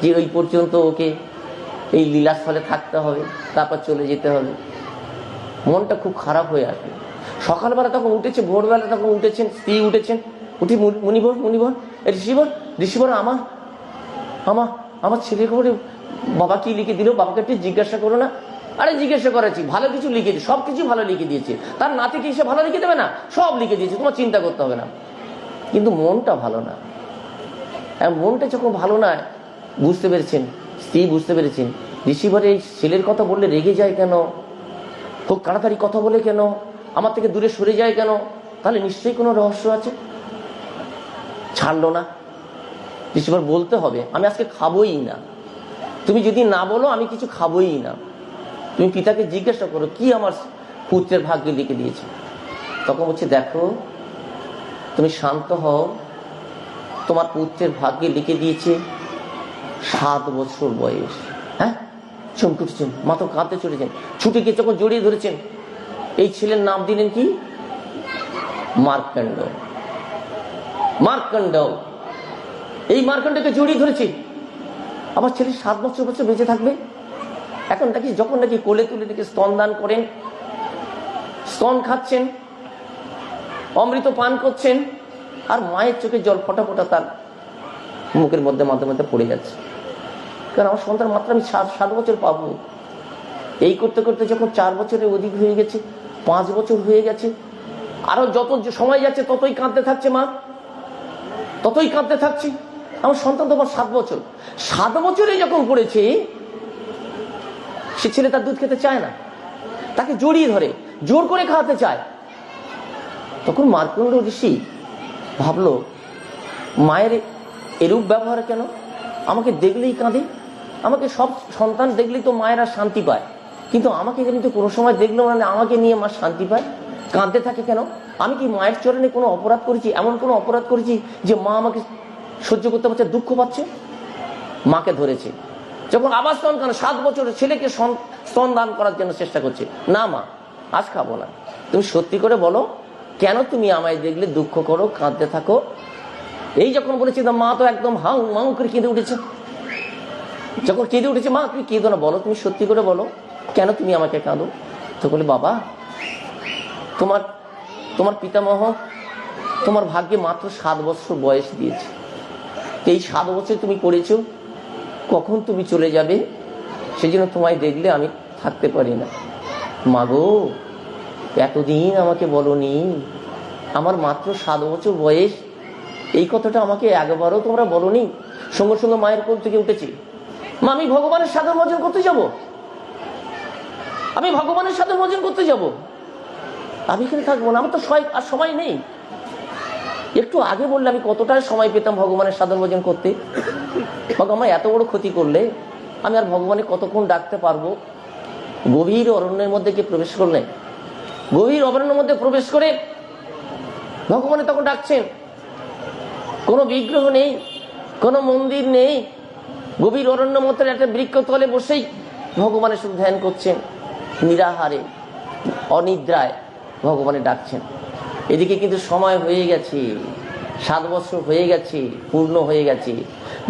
যে ওই পর্যন্ত ওকে এই লীলাস্থলে থাকতে হবে, তারপর চলে যেতে হবে। মনটা খুব খারাপ হয়ে আসবে। সকালবেলা তখন উঠেছে, ভোরবেলা তখন উঠেছেন, স্ত্রী উঠেছেন, উঠি মুনিবর ঋষিবর আমার আমার আমার ছেলে করে বাবা কি লিখে দিল, বাবাকে একটু জিজ্ঞাসা করো না। আরে জিজ্ঞাসা করেছি, ভালো কিছু লিখে দিয়েছে, সবকিছু ভালো লিখে দিয়েছে। তার নাতি কি সে ভালো লিখে দেবে না? সব লিখে দিয়েছে, তোমার চিন্তা করতে হবে না। কিন্তু মনটা ভালো না। মনটা যখন ভালো না, বুঝতে পেরেছেন, স্ত্রী বুঝতে পেরেছেন, ঋষিবর এই ছেলের কথা বললে রেগে যায় কেন, খুব তাড়াতাড়ি কথা বলে কেন, আমার থেকে দূরে সরে যায় কেন, তাহলে নিশ্চয়ই কোনো রহস্য আছে। ছাড়লো না। ঋষিবর বলতে হবে, আমি আজকে খাবোই না। তুমি যদি না বলো আমি কিছু খাবোই না। তুমি পিতাকে জিজ্ঞাসা করো কি আমার পুত্রের ভাগ্যে লিখে দিয়েছে। তখন বলছে, দেখো তুমি শান্ত হও, তোমার পুত্রের ভাগ্যে লিখে দিয়েছে 7 বছর বয়স। হ্যাঁ, চমকে উঠেছেন, মাথা কাঁদতে চলেছেন, ছুটে গিয়ে যখন জড়িয়ে ধরেছেন, এই ছেলের নাম দিলেন কি? মার্কণ্ড। মার্কণ্ড, এই মার্কণ্ডকে জড়িয়ে ধরেছে। আমার ছেলে 7 বছর বেঁচে থাকবে। এখন নাকি যখন নাকি কোলে তুলে নাকি স্তন দান করেন, স্তন খাচ্ছেন, অমৃত পান করছেন, আর মায়ের চোখে জল ফোটা ফোটা তার মুখের মধ্যে মাঝে মাঝে পড়ে যাচ্ছে। কারণ আমার সন্তান মাত্র আমি 7 বছর পাবো। এই করতে করতে যখন 4 বছরের অধিক হয়ে গেছে, 5 বছর হয়ে গেছে, আরো যত সময় যাচ্ছে ততই কাঁদতে থাকছে মা, ততই কাঁদতে থাকছে। আমার সন্তান তো আমার 7 বছর। 7 বছরে যখন পড়েছে, সে ছেলে তার দুধ খেতে চায় না, তাকে জড়িয়ে ধরে জোর করে খাওয়াতে চায়। তখন মার্কণ্ড ঋষি ভাবলো, মায়ের এরূপ ব্যবহার কেন? আমাকে দেখলেই কাঁদে, আমাকে সব সন্তান দেখলেই তো মায়েরা শান্তি পায়, কিন্তু আমাকে কিন্তু কোনো সময় দেখলো মানে আমাকে নিয়ে মা শান্তি পায়, কাঁদতে থাকে কেন? আমি কি মায়ের চরণে কোনো অপরাধ করেছি? এমন কোনো অপরাধ করেছি যে মা আমাকে সহ্য করতে পারছে, দুঃখ পাচ্ছে? মাকে ধরেছে। যখন আবার স্তন কান 7 বছরের ছেলেকে স্তন দান করার জন্য চেষ্টা করছে, না মা আজ খাবো না, তুমি সত্যি করে বলো কেন তুমি আমায় দেখলে দুঃখ করো, কাঁদতে থাকো? এই যখন বলেছি, মা তো একদম হাউ মাউ করে কেঁদে উঠেছে। যখন কেঁদে উঠেছে, মা তুমি কেঁদো না, বলো, তুমি সত্যি করে বলো কেন তুমি আমাকে কাঁদো? তো বলে, বাবা তোমার পিতামহ তোমার ভাগ্যে মাত্র 7 বছর বয়স দিয়েছে। এই 7 বছর তুমি পড়েছো, কখন তুমি চলে যাবে সেই জন্য তোমায় দেখলে আমি থাকতে পারি না। মাগো এতদিন আমাকে বলনি, আমার মাত্র 7 বছর বয়স, এই কথাটা আমাকে একবারও তোমরা বলনি। সঙ্গে সঙ্গে মায়ের কোল থেকে উঠেছি, মা আমি ভগবানের সাধন ভজন করতে যাব, আমি ভগবানের সাধন ভজন করতে যাব, আমি এখানে থাকবো না, আমার তো আর সময় নেই। একটু আগে বললে আমি কতটা সময় পেতাম ভগবানের সাধন ভজন করতে। ভগবান এত বড় ক্ষতি করলে আমি আর ভগবানের কতক্ষণ ডাকতে পারবো? গভীর অরণ্যের মধ্যে গিয়ে প্রবেশ করলেন। গভীর অরণ্যের মধ্যে প্রবেশ করে ভগবানের তখন ডাকছেন। কোনো বিগ্রহ নেই, কোনো মন্দির নেই, গভীর অরণ্য মতো একটা বৃক্ষ তলে বসেই ভগবানের শুধু ধ্যান করছেন, নিরাহারে অনিদ্রায় ভগবানের ডাকছেন। এদিকে কিন্তু সময় হয়ে গেছে, 7 বছর হয়ে গেছে, পূর্ণ হয়ে গেছে।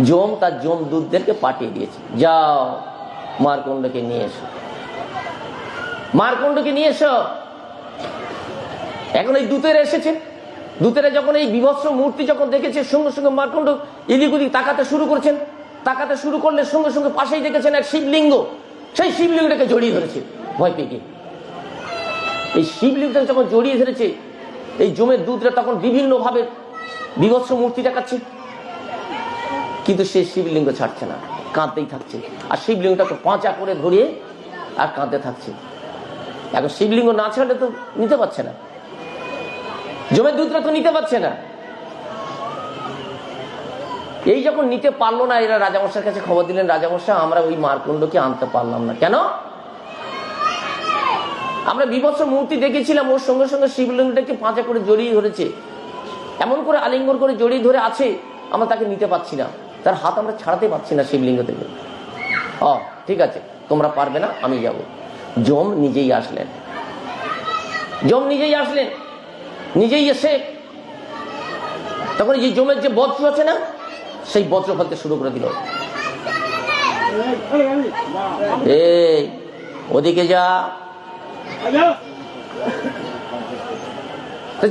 যম তার যমদূতদেরকে পাঠিয়ে দিয়েছে, যাও মার্কণ্ডকে নিয়ে এসো, মার্কণ্ডকে নিয়ে এসো। এখন এই দূতেরা এসেছে, দূতেরা যখন এই বিভৎস মূর্তি যখন দেখেছে, সঙ্গে সঙ্গে মার্কণ্ড এদিক ওদিক তাকাতে শুরু করেছেন। তাকাতে শুরু করলে সঙ্গে সঙ্গে পাশেই দেখেছেন এক শিবলিঙ্গ, সেই শিবলিঙ্গটাকে জড়িয়ে ধরেছে ভয় পেয়ে গিয়ে। এই শিবলিঙ্গটাকে যখন জড়িয়ে ধরেছে, এই যমের দূতরা তখন বিভিন্ন ভাবে বিভৎস মূর্তি দেখাচ্ছে, কিন্তু সে শিবলিঙ্গ ছাড়ছে না, কাঁদতেই থাকছে। আর শিবলিঙ্গটাকে পাঁচা করে ধরিয়ে আর কাঁদতে থাকছে। এখন শিবলিঙ্গ না ছাড়লে তো নিতে পারছে না, যমের দূতরা তো নিতে পারছে না। এই যখন নিতে পারলো না, এরা রাজামশাইয়ের কাছে খবর দিলেন, রাজামশাই আমরা ওই মার্কণ্ডকে আনতে পারলাম না। কেন? আমরা বিভৎস মূর্তি দেখেছিলাম, ওর সঙ্গে সঙ্গে শিবলিঙ্গটাকে পাঁচা করে জড়িয়ে ধরেছে, এমন করে আলিঙ্গন করে জড়িয়ে ধরে আছে, আমরা তাকে নিতে পারছি না, তার হাত আমরা ছাড়াতে পারছি না শিবলিঙ্গ থেকে। ঠিক আছে, তোমরা পারবে না, আমি যাব। যম নিজেই আসলেন, যম নিজেই আসলেন, নিজেই এসে তখন এই যমের যে বজ্র আছে না, সেই বজ্র ফেলতে শুরু করে দিল। এই ওদিকে যা।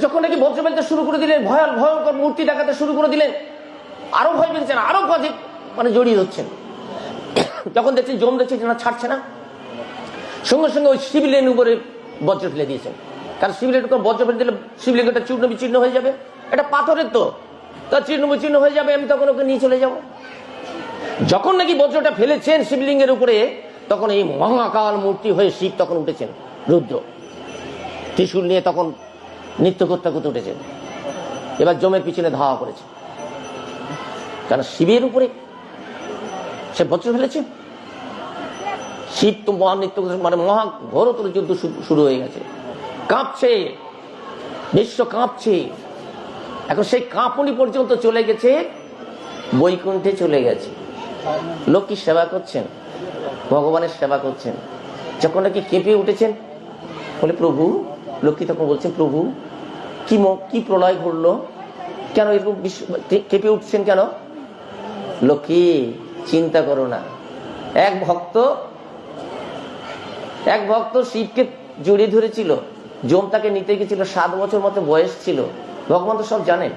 যখন নাকি বজ্র ফেলতে শুরু করে দিলেন, ভয়ঙ্কর মূর্তি দেখাতে শুরু করে দিলেন, আরো ভয় পেয়েছেন, আরো কাজে মানে জড়িয়ে হচ্ছেন। যখন দেখছেন যম দেখছে না, ছাড়ছে না, সঙ্গে সঙ্গে ওই শিবলিঙ্গের উপরে বজ্র ফেলে দিয়েছেন। কারণ শিবলিঙ্গের উপর বজ্র ফেলে দিলে শিবলিঙ্গটা চূর্ণ বিচূর্ণ হয়ে যাবে, এটা পাথরের তো, তার চূর্ণ বিচূর্ণ হয়ে যাবে, আমি তখন ওকে নিয়ে চলে যাব। যখন নাকি বজ্রটা ফেলেছেন শিবলিঙ্গের উপরে, তখন এই মহাকাল মূর্তি হয়ে শিব তখন উঠেছেন, রুদ্র ত্রিশূল নিয়ে তখন নৃত্য করতে করতে উঠেছেন। এবার যমের পিছনে ধাওয়া করেছে, কারণ শিবের উপরে সে বজ্র ফেলেছে। শিব তো মহা নৃত্য, মানে মহা ঘোরতর যুদ্ধ শুরু হয়ে গেছে, কাঁপছে, বিশ্ব কাঁপছে। এখন সেই কাঁপুনি পর্যন্ত চলে গেছে, বৈকুণ্ঠে চলে গেছে। লোক কি সেবা করছেন, ভগবানের সেবা করছেন। যখন নাকি কেঁপে উঠেছেন, বলে প্রভু, লক্ষ্মী তখন বলছেন, প্রভু কি প্রলয় ঘটলো, কেন এরকম কেঁপে উঠছেন কেন? লক্ষ্মী চিন্তা করো না, এক ভক্ত শিবকে জড়িয়ে ধরেছিল, যম তাকে নিতে গেছিল, 7 বছর মতো বয়স ছিল, ভগবান তো সব জানেন।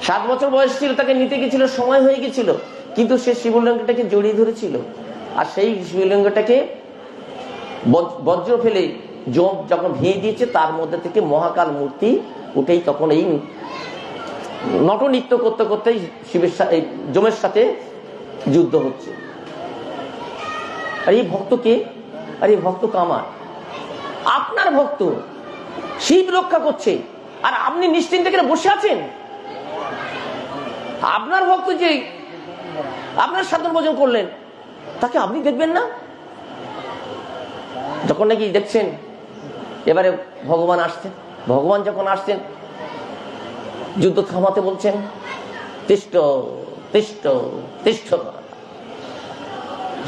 7 বছর বয়স ছিল, তাকে নিতে গেছিল, সময় হয়ে গেছিল, কিন্তু সে শিবলিঙ্গটাকে জড়িয়ে ধরেছিল। আর সেই শিবলিঙ্গটাকে বজ্র ফেলে যম যখন ভেঙে দিয়েছে, তার মধ্যে থেকে মহাকাল মূর্তি উঠেই তখন এই নটনৃত্য করতে করতেই শিবের সাথে, যমের সাথে যুদ্ধ হচ্ছে। আর এই ভক্তকে, আর এই ভক্ত কামার, আপনার ভক্ত, শিব রক্ষা করছে, আর আপনি নিশ্চিন্তে করে বসে আছেন। আপনার ভক্ত যে আপনার সাধন ভোজন করলেন, তাকে আপনি দেখবেন না? যখন নাকি দেখছেন এবারে ভগবান আসছেন, ভগবান যখন আসছেন, যুদ্ধ থামাতে বলছেন, তিষ্ঠ তিষ্ঠ তিষ্ঠ।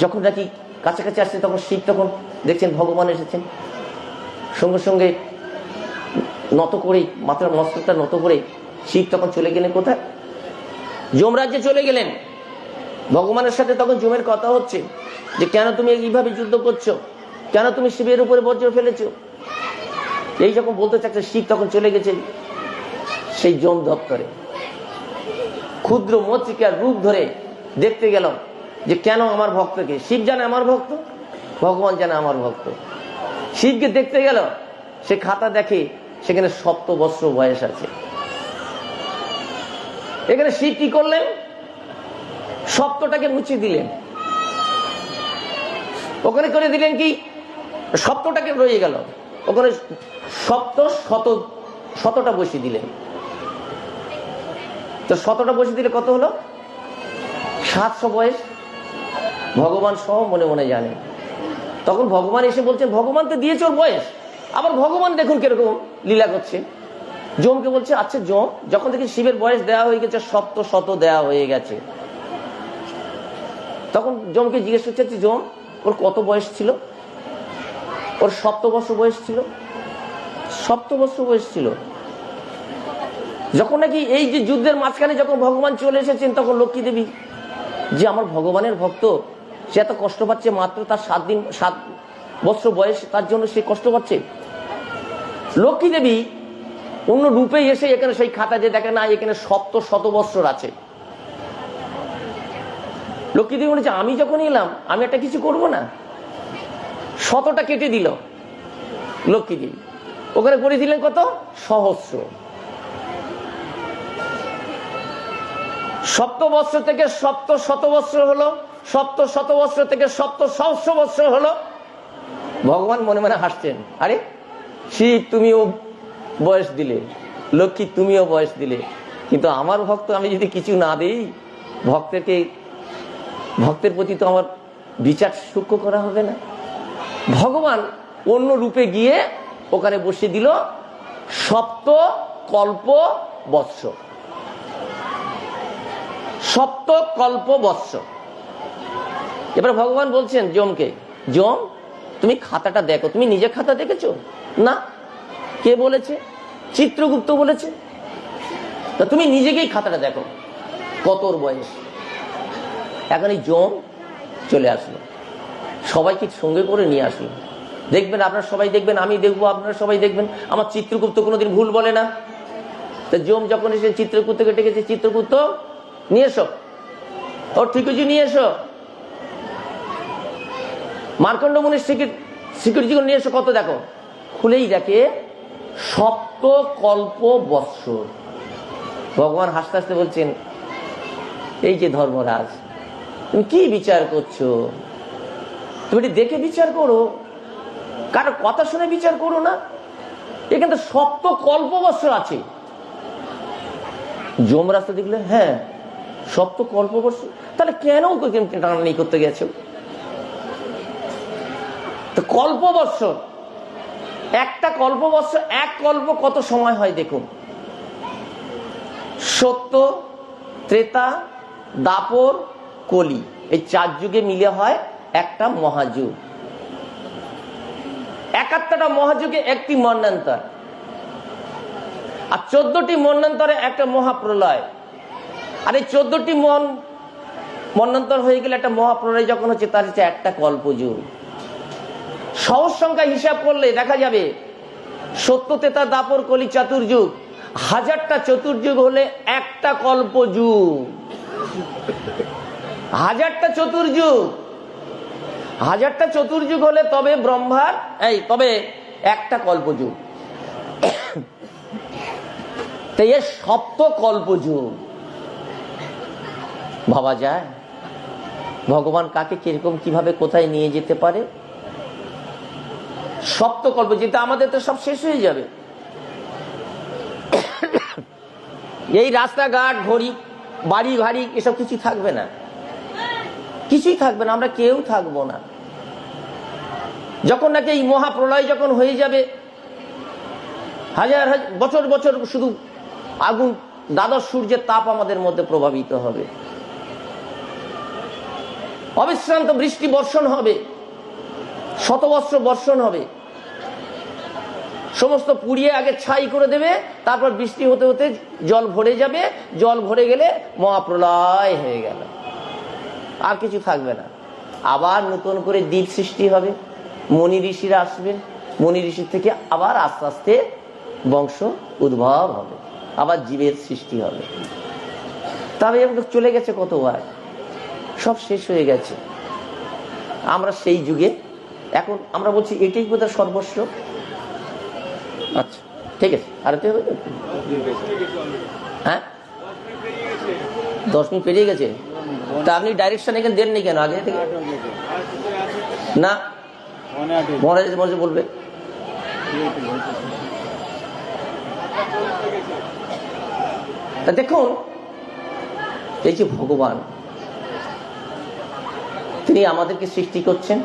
যখন নাকি কাছাকাছি আসছে, তখন শিব তখন দেখছেন ভগবান এসেছেন, সঙ্গে সঙ্গে নত করে, মাথার মস্তকটা নত করে শিব তখন চলে গেলেন কোথায়? যমরাজ্যে চলে গেলেন। ভগবানের সাথে তখন যমের কথা হচ্ছে যে কেন তুমি এইভাবে যুদ্ধ করছো, কেন তুমি শিবের উপরে বজ্র ফেলেছো। এই যখন বলতে চাচ্ছে, শিব তখন চলে গেছে সেই যম দপ্তরে, ক্ষুদ্র মৃত্তিকার রূপ ধরে দেখতে গেল যে কেন আমার ভক্তকে, শিব জানে আমার ভক্ত, ভগবান জানে আমার ভক্ত। শিবকে দেখতে গেল, সে খাতা দেখে সেখানে 7 বছর বয়স আছে। এখানে শিব কি করলেন? সপ্তটাকে মুছে দিলেন, ওখানে করে দিলেন কি, সপ্তটাকে রয়ে গেল, ওখানে শতটা বসিয়ে দিলেন। তো 100টা বসিয়ে দিলে কত হলো? 700 বয়স। ভগবান সহ মনে মনে জানে। তখন ভগবান এসে বলছেন, ভগবান তো দিয়েছে ওর বয়স, আবার ভগবান দেখুন কিরকম লীলা করছে। যমকে বলছে, আচ্ছা যম, যখন থেকে শিবের বয়স দেওয়া হয়ে গেছে, 700 দেওয়া হয়ে গেছে, তখন যমকে জিজ্ঞেস করছে, যম ওর কত বয়স ছিল? ওর 7 বছর বয়স ছিল। 7 বছর বয়স ছিল। যখন নাকি এই যে যুদ্ধের মাঝখানে যখন ভগবান চলে এসেছেন, তখন লক্ষ্মী দেবী, যে আমার ভগবানের ভক্ত, সে এত কষ্ট পাচ্ছে, মাত্র তার 7 বছর বয়স, তার জন্য সে কষ্ট পাচ্ছে। লক্ষ্মী দেবী অন্য রূপে এসে এখানে সেই খাতা যে দেখে না, এখানে 700 বছর আছে। লক্ষ্মী দেবী বলেছে, আমি যখন এলাম আমি একটা কিছু করব না? 100টা কেটে দিল লক্ষ্মী দেবী, ওখানে করে দিলেন কত? 100। 7 বছর থেকে 700 বছর হলো, 700 বছর থেকে 700 বছর হলো। ভগবান মনে মনে হাসছেন, আরে শিব তুমিও বয়স দিলে, লক্ষ্মী তুমিও বয়স দিলে, কিন্তু আমার ভক্ত আমি যদি কিছু না দিই, ভক্তের প্রতি তো আমার বিচার সূক্ষ্ম করা হবে না। ভগবান অন্য রূপে গিয়ে ওখানে বসিয়ে দিল 7 কল্প বৎসর। 7 কল্প বৎসর। এবার ভগবান বলছেন যমকে, যম তুমি খাতাটা দেখো। তুমি নিজে খাতা দেখেছো? না। কে বলেছে? চিত্রগুপ্ত বলেছে। তা তুমি নিজেকেই খাতাটা দেখো, কত ওর বয়স। এখন এই যম চলে আসলো, সবাইকে সঙ্গে করে নিয়ে আসলো। দেখবেন আপনারা সবাই দেখবেন, আমি দেখবো, আপনারা সবাই দেখবেন, আমার চিত্রগুপ্ত কোনোদিন ভুল বলে না। তা যম যখন এসে চিত্রগুপ্তকে ডেকেছে, চিত্রগুপ্ত নিয়ে এসো, ওর ঠিকুজি নিয়ে এসো। মার্কণ্ড মুনির সিকিউরিটি নিয়ে এসো, কত দেখো। খুলেই দেখে 7 কল্প বৎসর। ভগবান হাসতে হাসতে বলছেন, এই যে ধর্মরাজ, তুমি কি বিচার করছো? তুমি দেখে বিচার করো, কারো কথা শুনে বিচার করো না। এখানে তো 7 কল্প বৎসর আছে। যমরাজ দেখলে, হ্যাঁ 7 কল্প বৎসর, তাহলে কেন টানাটানি করতে গেছো? কল্প বৎসর, একটা কল্প বৎসর, এক কল্প কত সময় হয় দেখুন। সত্য, ত্রেতা, দাপর, কলি, এই 4 যুগে মিলে হয় একটা মহাযুগ। 71টা মহাযুগে একটি মন্বন্তর, আর 14টি মন্বন্তরে একটা মহাপ্রলয়। আর এই 14টি মন্বন্তর হয়ে গেলে একটা মহাপ্রলয় যখন হচ্ছে, তার হচ্ছে একটা কল্পযুগ। সহজ সংখ্যা হিসাব করলে দেখা যাবে সত্য, ত্রেতা, দাপর, কলি 4 যুগ, 1000টা চতুর্যুগ হলে একটা কল্পযুগ। 1000টা চতুর্যুগ, 1000টা চতুর্যুগ হলে তবে ব্রহ্মার তবে একটা কল্পযুগ। তাই এর 7 কল্পযুগ। ভাবা যায় ভগবান কাকে কিরকম কিভাবে কোথায় নিয়ে যেতে পারে। 7 কল্প, যেটা আমাদের তো সব শেষ হয়ে যাবে। এই রাস্তাঘাট, ঘড়ি, বাড়ি ভাড়ি এসব কিছু থাকবে না, কিছুই থাকবে না, আমরা কেউ থাকবো না। যখন নাকি এই মহাপ্রলয় যখন হয়ে যাবে, হাজার বছর বছর শুধু আগুন, দ্বাদশ সূর্যের তাপ আমাদের মধ্যে প্রভাবিত হবে, অবিশ্রান্ত বৃষ্টি বর্ষণ হবে, 100 বৎসর বর্ষণ হবে, সমস্ত পুড়িয়ে আগে ছাই করে দেবে, তারপর বৃষ্টি হতে হতে জল ভরে যাবে, জল ভরে গেলে মহাপ্রলয় হয়ে গেল, আর কিছু থাকবে না। আবার নতুন করে দ্বীপ সৃষ্টি হবে, মনি ঋষিরা আসবেন, মনি ঋষির থেকে আবার আস্তে আস্তে বংশ উদ্ভব হবে, আবার জীবের সৃষ্টি হবে। তবে চলে গেছে কতবার, সব শেষ হয়ে গেছে। আমরা সেই যুগে এখন আমরা বলছি এটাই বোধহয় সর্বস্ব। আচ্ছা ঠিক আছে, আর হ্যাঁ 10 মিনিট পেরিয়ে গেছে। তা আপনি ডাইরেকশন এখানে দেননি কেন আগে থেকে? না মহারাজ বলবে। দেখুন এই যে ভগবান, তিনি আমাদেরকে সৃষ্টি করছেন,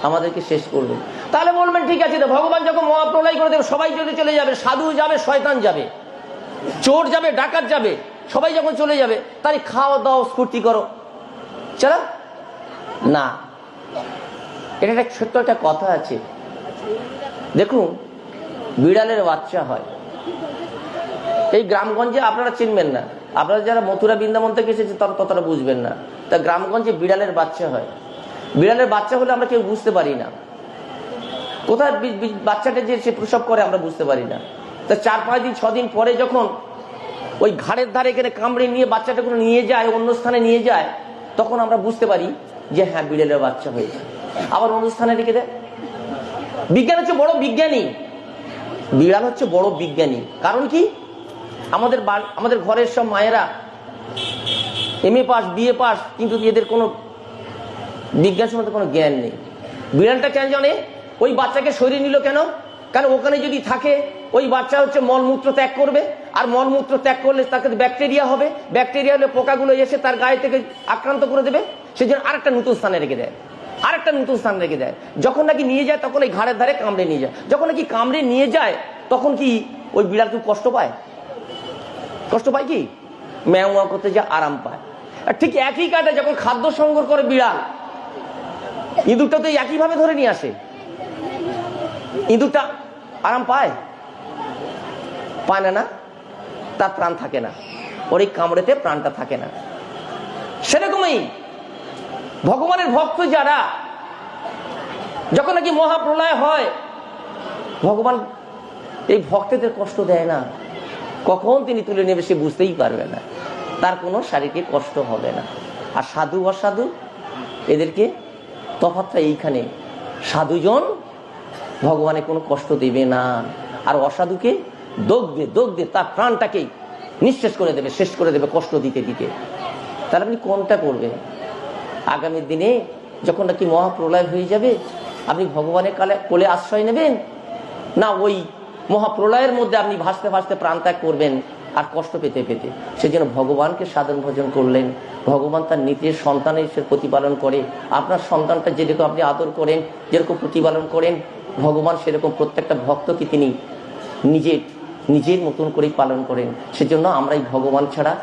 আমাদেরকে শেষ করবেন। তাহলে বলবেন ঠিক আছে, ভগবান যখন মহাপ্রলয় করে দেবে, সবাই যদি চলে যাবে, সাধু যাবে, শয়তান যাবে, চোর যাবে, ডাকাত যাবে, সবাই যখন চলে যাবে, তাই খাওয়া দাওয়া স্ফূর্তি করো, চলো না, এটা একটা ছোট্ট একটা কথা আছে। দেখুন, বিড়ালের বাচ্চা হয় এই গ্রামগঞ্জে, আপনারা চিনবেন না, আপনারা যারা মথুরা বৃন্দাবন থেকে এসেছে তারা ততটা বুঝবেন না। তা গ্রামগঞ্জে বিড়ালের বাচ্চা হয়। বিড়ালের বাচ্চা হলে আমরা কেউ বুঝতে পারি না কোথায় বাচ্চাটা যে সে প্রসব করে, আমরা বুঝতে পারি না। তা 4-5 দিন 6 দিন পরে যখন ওই ঘাড়ের ধারে এখানে কামড়ে নিয়ে বাচ্চাটাকে নিয়ে যায়, অন্য স্থানে নিয়ে যায়, তখন আমরা বুঝতে পারি যে হ্যাঁ বিড়ালের বাচ্চা হয়েছে। আবার অন্য স্থানে রেখে দেয়। বিজ্ঞান হচ্ছে বড় বিজ্ঞানী, বিড়াল হচ্ছে বড় বিজ্ঞানী। কারণ কি, আমাদের ঘরের সব মায়েরা MA পাস, BA পাস, কিন্তু এদের কোনো বিজ্ঞান সম্বন্ধে কোনো জ্ঞান নেই। বিড়ালটা কেন জানে ওই বাচ্চাকে সরিয়ে নিল কেন? কারণ ওখানে যদি থাকে ওই বাচ্চা হচ্ছে মলমূত্র ত্যাগ করবে, আর মলমূত্র ত্যাগ করলে তাকে ব্যাকটেরিয়া হবে, ব্যাকটেরিয়া হলে পোকাগুলো এসে তার গায়ে থেকে আক্রান্ত করে দেবে। সেই জন্য আরেকটা নতুন স্থানে রেখে দেয়, আরেকটা নতুন স্থানে রেখে দেয়। যখন নাকি নিয়ে যায় তখন এই ঘাড়ের ধারে কামড়ে নিয়ে যায়। যখন নাকি কামড়ে নিয়ে যায় তখন কি ওই বিড়াল খুব কষ্ট পায়? কষ্ট পায় কি? ম্যাও ম্যাও করতে যা আরাম পায়। আর ঠিক একই কাজে যখন খাদ্য সংগ্রহ করে বিড়াল, ইঁদুরটা তো একইভাবে ধরে নিয়ে আসে। ইঁদুরটা আরাম পায়? পায় না, না, তার প্রাণ থাকে না, ওর এই কামড়েতে প্রাণটা থাকে না। সেরকমই ভগবানের ভক্ত যারা, যখন নাকি মহাপ্রলয় হয়, ভগবান এই ভক্তদের কষ্ট দেয় না। কখন তিনি তুলে নেবে সে বুঝতেই পারবে না, তার কোনো শারীরিক কষ্ট হবে না। আর সাধু অসাধু এদেরকে তফাৎটা এইখানে, সাধুজন ভগবানের কোনো কষ্ট দেবে না, আর অসাধুকে দগ্ধে তার প্রাণটাকে নিঃশেষ করে দেবে, শেষ করে দেবে কষ্ট দিতে দিতে। তাহলে আপনি কোনটা করবেন? আগামী দিনে যখন নাকি মহাপ্রলয় হয়ে যাবে, আপনি ভগবানের কোলে আশ্রয় নেবেন, না ওই মহাপ্রলয়ের মধ্যে আপনি ভাসতে ভাসতে প্রাণ ত্যাগ করবেন আর কষ্ট পেতে পেতে? সেজন্য ভগবানকে সাধন ভজন করলেন। ভগবান তার নিজের সন্তানের প্রতিপালন করে। আপনার সন্তানটা যেরকম আপনি আদর করেন, যেরকম প্রতিপালন করেন, ভগবান সেরকম প্রত্যেকটা ভক্তকে তিনি নিজের মতন করেই পালন করেন। সেজন্য আমরা এই ভগবান ছাড়া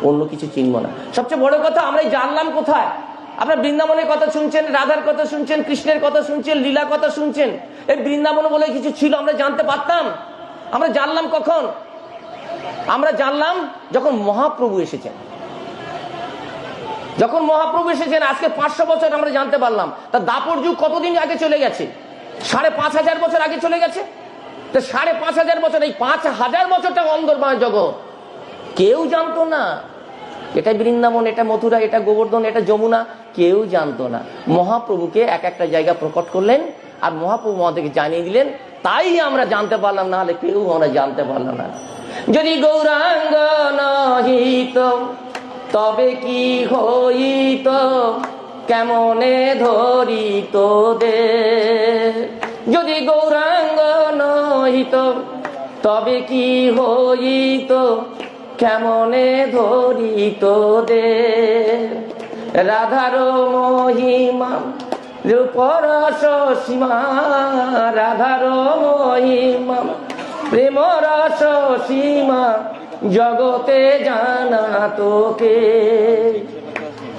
অন্য কিছু চিনব না। সবচেয়ে বড় কথা, আমরা জানলাম কোথায়? আপনার বৃন্দাবনের কথা শুনছেন, রাধার কথা শুনছেন, কৃষ্ণের কথা শুনছেন, লীলা কথা শুনছেন। এই বৃন্দাবন বলে কিছু ছিল, আমরা জানতে পারতাম। আমরা জানলাম কখন? আমরা জানলাম যখন মহাপ্রভু এসেছেন। যখন মহাপ্রভু এসেছেন আজকে 500 বছর আমরা জানতে পারলাম। তা দাপর যুগ কতদিন আগে চলে গেছে? 5,500 বছর আগে চলে গেছে। তো 5,500 বছর, এই 5,000 বছরটা অন্ধকার জগৎ, কেউ জানতো না। এটা বৃন্দাবন, এটা মথুরা, এটা গোবর্ধন, এটা যমুনা, কেউ জানতো না। মহাপ্রভুকে এক একটা জায়গা প্রকট করলেন আর মহাপ্রভু আমাদেরকে জানিয়ে দিলেন, তাই আমরা জানতে পারলাম, না হলে কেউ আমরা জানতে পারলাম না। যদি গৌরাঙ্গ নহিত তবে কি হইত, কেমনে ধরিত দে। যদি গৌরাঙ্গ নহিত তবে কি হইত, কেমনে ধরিত দে। রাধার মহিমা রূপরস সীমা, রাধার মহিমা প্রেম রস সীমা, জগতে জানা তোকে।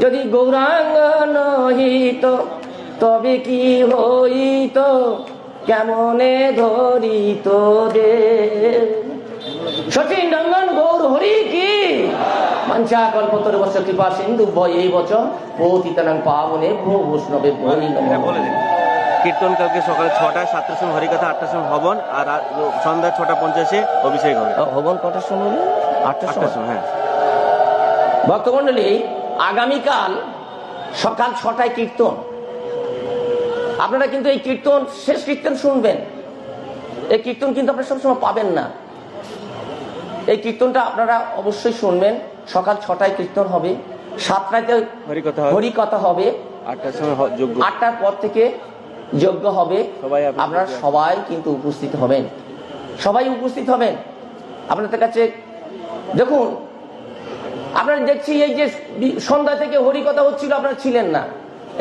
যদি গৌরাঙ্গ নহিত তবে কি হইত, কেমনে ধরিত দে। সচিন নন্দন গৌর হরি কি মঞ্চা কল্পতরুবস্য কৃপা সিন্ধু এই বছর পতিতানাং পাবনে ভো বৈষ্ণবে ভরি নমঃ। কীর্তন কালকে সকালে 6টায়, 7টার সময় হরিকথা, 8টার সময় হবন, আর সন্ধ্যা 6:50 অভিষেক হবে। হবন কটার সময়? 8টার সময়। হ্যাঁ ভক্তমন্ডলী, আগামীকাল সকাল 6টায় কীর্তন। আপনারা কিন্তু এই কীর্তন, শেষ কীর্তন শুনবেন। এই কীর্তন কিন্তু আপনারা সবসময় পাবেন না। এই কীর্তনটা আপনারা অবশ্যই শুনবেন। সকাল 6টায় কীর্তন হবে, 7টায় হরিকথা হবে, 8টার সময় যজ্ঞ, 8টার পর থেকে যজ্ঞ হবে। আপনারা সবাই কিন্তু উপস্থিত হবেন, সবাই উপস্থিত হবেন। আপনাদের কাছে দেখুন, আপনারা দেখছি এই যে সন্ধ্যা থেকে হরিকথা হচ্ছিল, আপনারা ছিলেন না,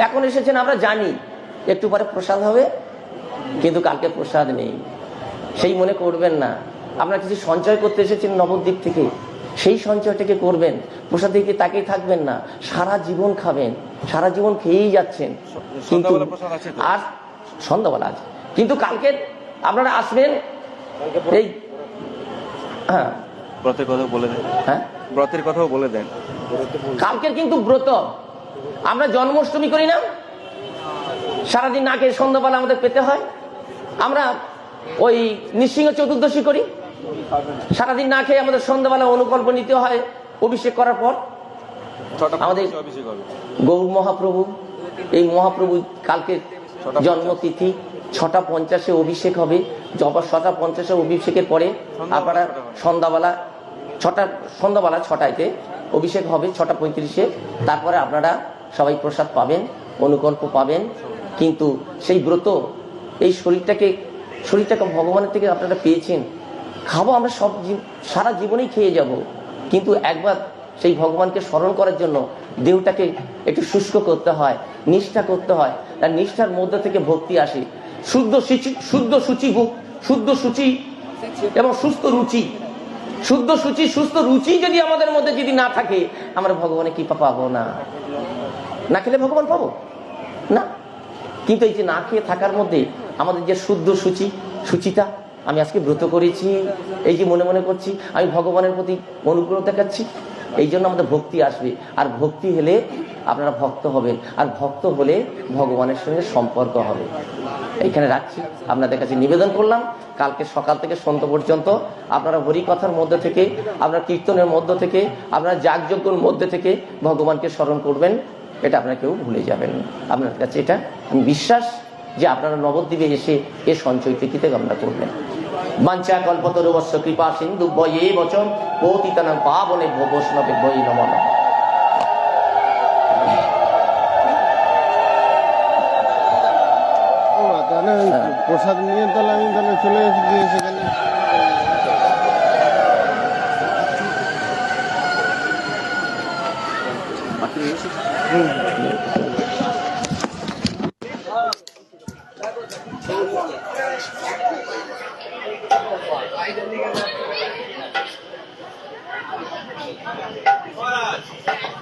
এখন এসেছেন, আমরা জানি। একটু পরে প্রসাদ হবে, কিন্তু কালকে প্রসাদ নেই, সেই মনে করবেন না। আপনারা কিছু সঞ্চয় করতে এসেছেন নবদ্বীপ থেকে, সেই সঞ্চয়টাকে করবেন। প্রসাদ দিকে তাকিয়ে থাকবেন না, সারা জীবন খাবেন, সারা জীবন খেয়েই যাচ্ছেন, কিন্তু আর সন্ধ্যাবেলা আছে। কিন্তু কালকে আপনারা আসবেন, এই হ্যাঁ ব্রতের কথা বলে দেন, হ্যাঁ ব্রতের কথাও বলে দেন। কালকের কিন্তু ব্রত, আমরা জন্মাষ্টমী করি না, সারাদিন না খেয়ে সন্ধ্যাবেলা আমাদের পেতে হয়। আমরা ওই নৃসিংহ চতুর্দশী করি, সারাদিন না খেয়ে আমাদের সন্ধ্যাবেলা অনুকল্প নিতে হয় অভিষেক করার পর। আমাদের গৌর মহাপ্রভু, এই মহাপ্রভু কালকে জন্মতিথি, 6:50 অভিষেক হবে। 6:50 অভিষেকের পরে আপনারা সন্ধ্যাবেলা 6টায় অভিষেক হবে, 6:35। তারপরে আপনারা সবাই প্রসাদ পাবেন, অনুকল্প পাবেন। কিন্তু সেই ব্রত, এই শরীরটাকে ভগবানের থেকে আপনারা পেয়েছেন, খাবো আমরা সব সারা জীবনেই খেয়ে যাব, কিন্তু একবার সেই ভগবানকে স্মরণ করার জন্য দেহটাকে একটু শুষ্ক করতে হয়, নিষ্ঠা করতে হয়। আর নিষ্ঠার মধ্যে থেকে ভক্তি আসে। শুদ্ধ সূচি এবং সুস্থ রুচি, শুদ্ধ সূচি সুস্থ রুচি যদি আমাদের মধ্যে যদি না থাকে, আমরা ভগবানের কৃপা পাবো না। না খেলে ভগবান পাবো না। কিন্তু এই যে না খেয়ে থাকার মধ্যে আমাদের যে শুদ্ধ সুচিতা, আমি আজকে ব্রত করেছি, এই যে মনে মনে করছি, আমি ভগবানের প্রতি অনুগ্রহ দেখাচ্ছি, এই জন্য আমাদের ভক্তি আসবে। আর ভক্তি হলে আপনারা ভক্ত হবেন, আর ভক্ত হলে ভগবানের সঙ্গে সম্পর্ক হবে। এইখানে রাখছি, আপনাদের কাছে নিবেদন করলাম, কালকে সকাল থেকে সন্ধ্যা পর্যন্ত আপনারা হরিকথার মধ্যে থেকে, আপনারা কীর্তনের মধ্য থেকে, আপনারা যাগযজ্ঞের মধ্যে থেকে ভগবানকে স্মরণ করবেন। এটা আপনারা কেউ ভুলে যাবেন না। আপনার কাছে এটা আমি বিশ্বাস যে আপনারা নবদ্বীপে এসে এ সঞ্চয় তিথিতে আমরা করবেন। বাঞ্ছা কল্পতরুবস্য কৃপা সিন্ধু বয়ে বচন পতিতানাং পাবনে বৈষ্ণবে বই নমঃ। প্রসাদ নিয়ে তাহলে আমি চলে এসেছি সেখানে। Hola.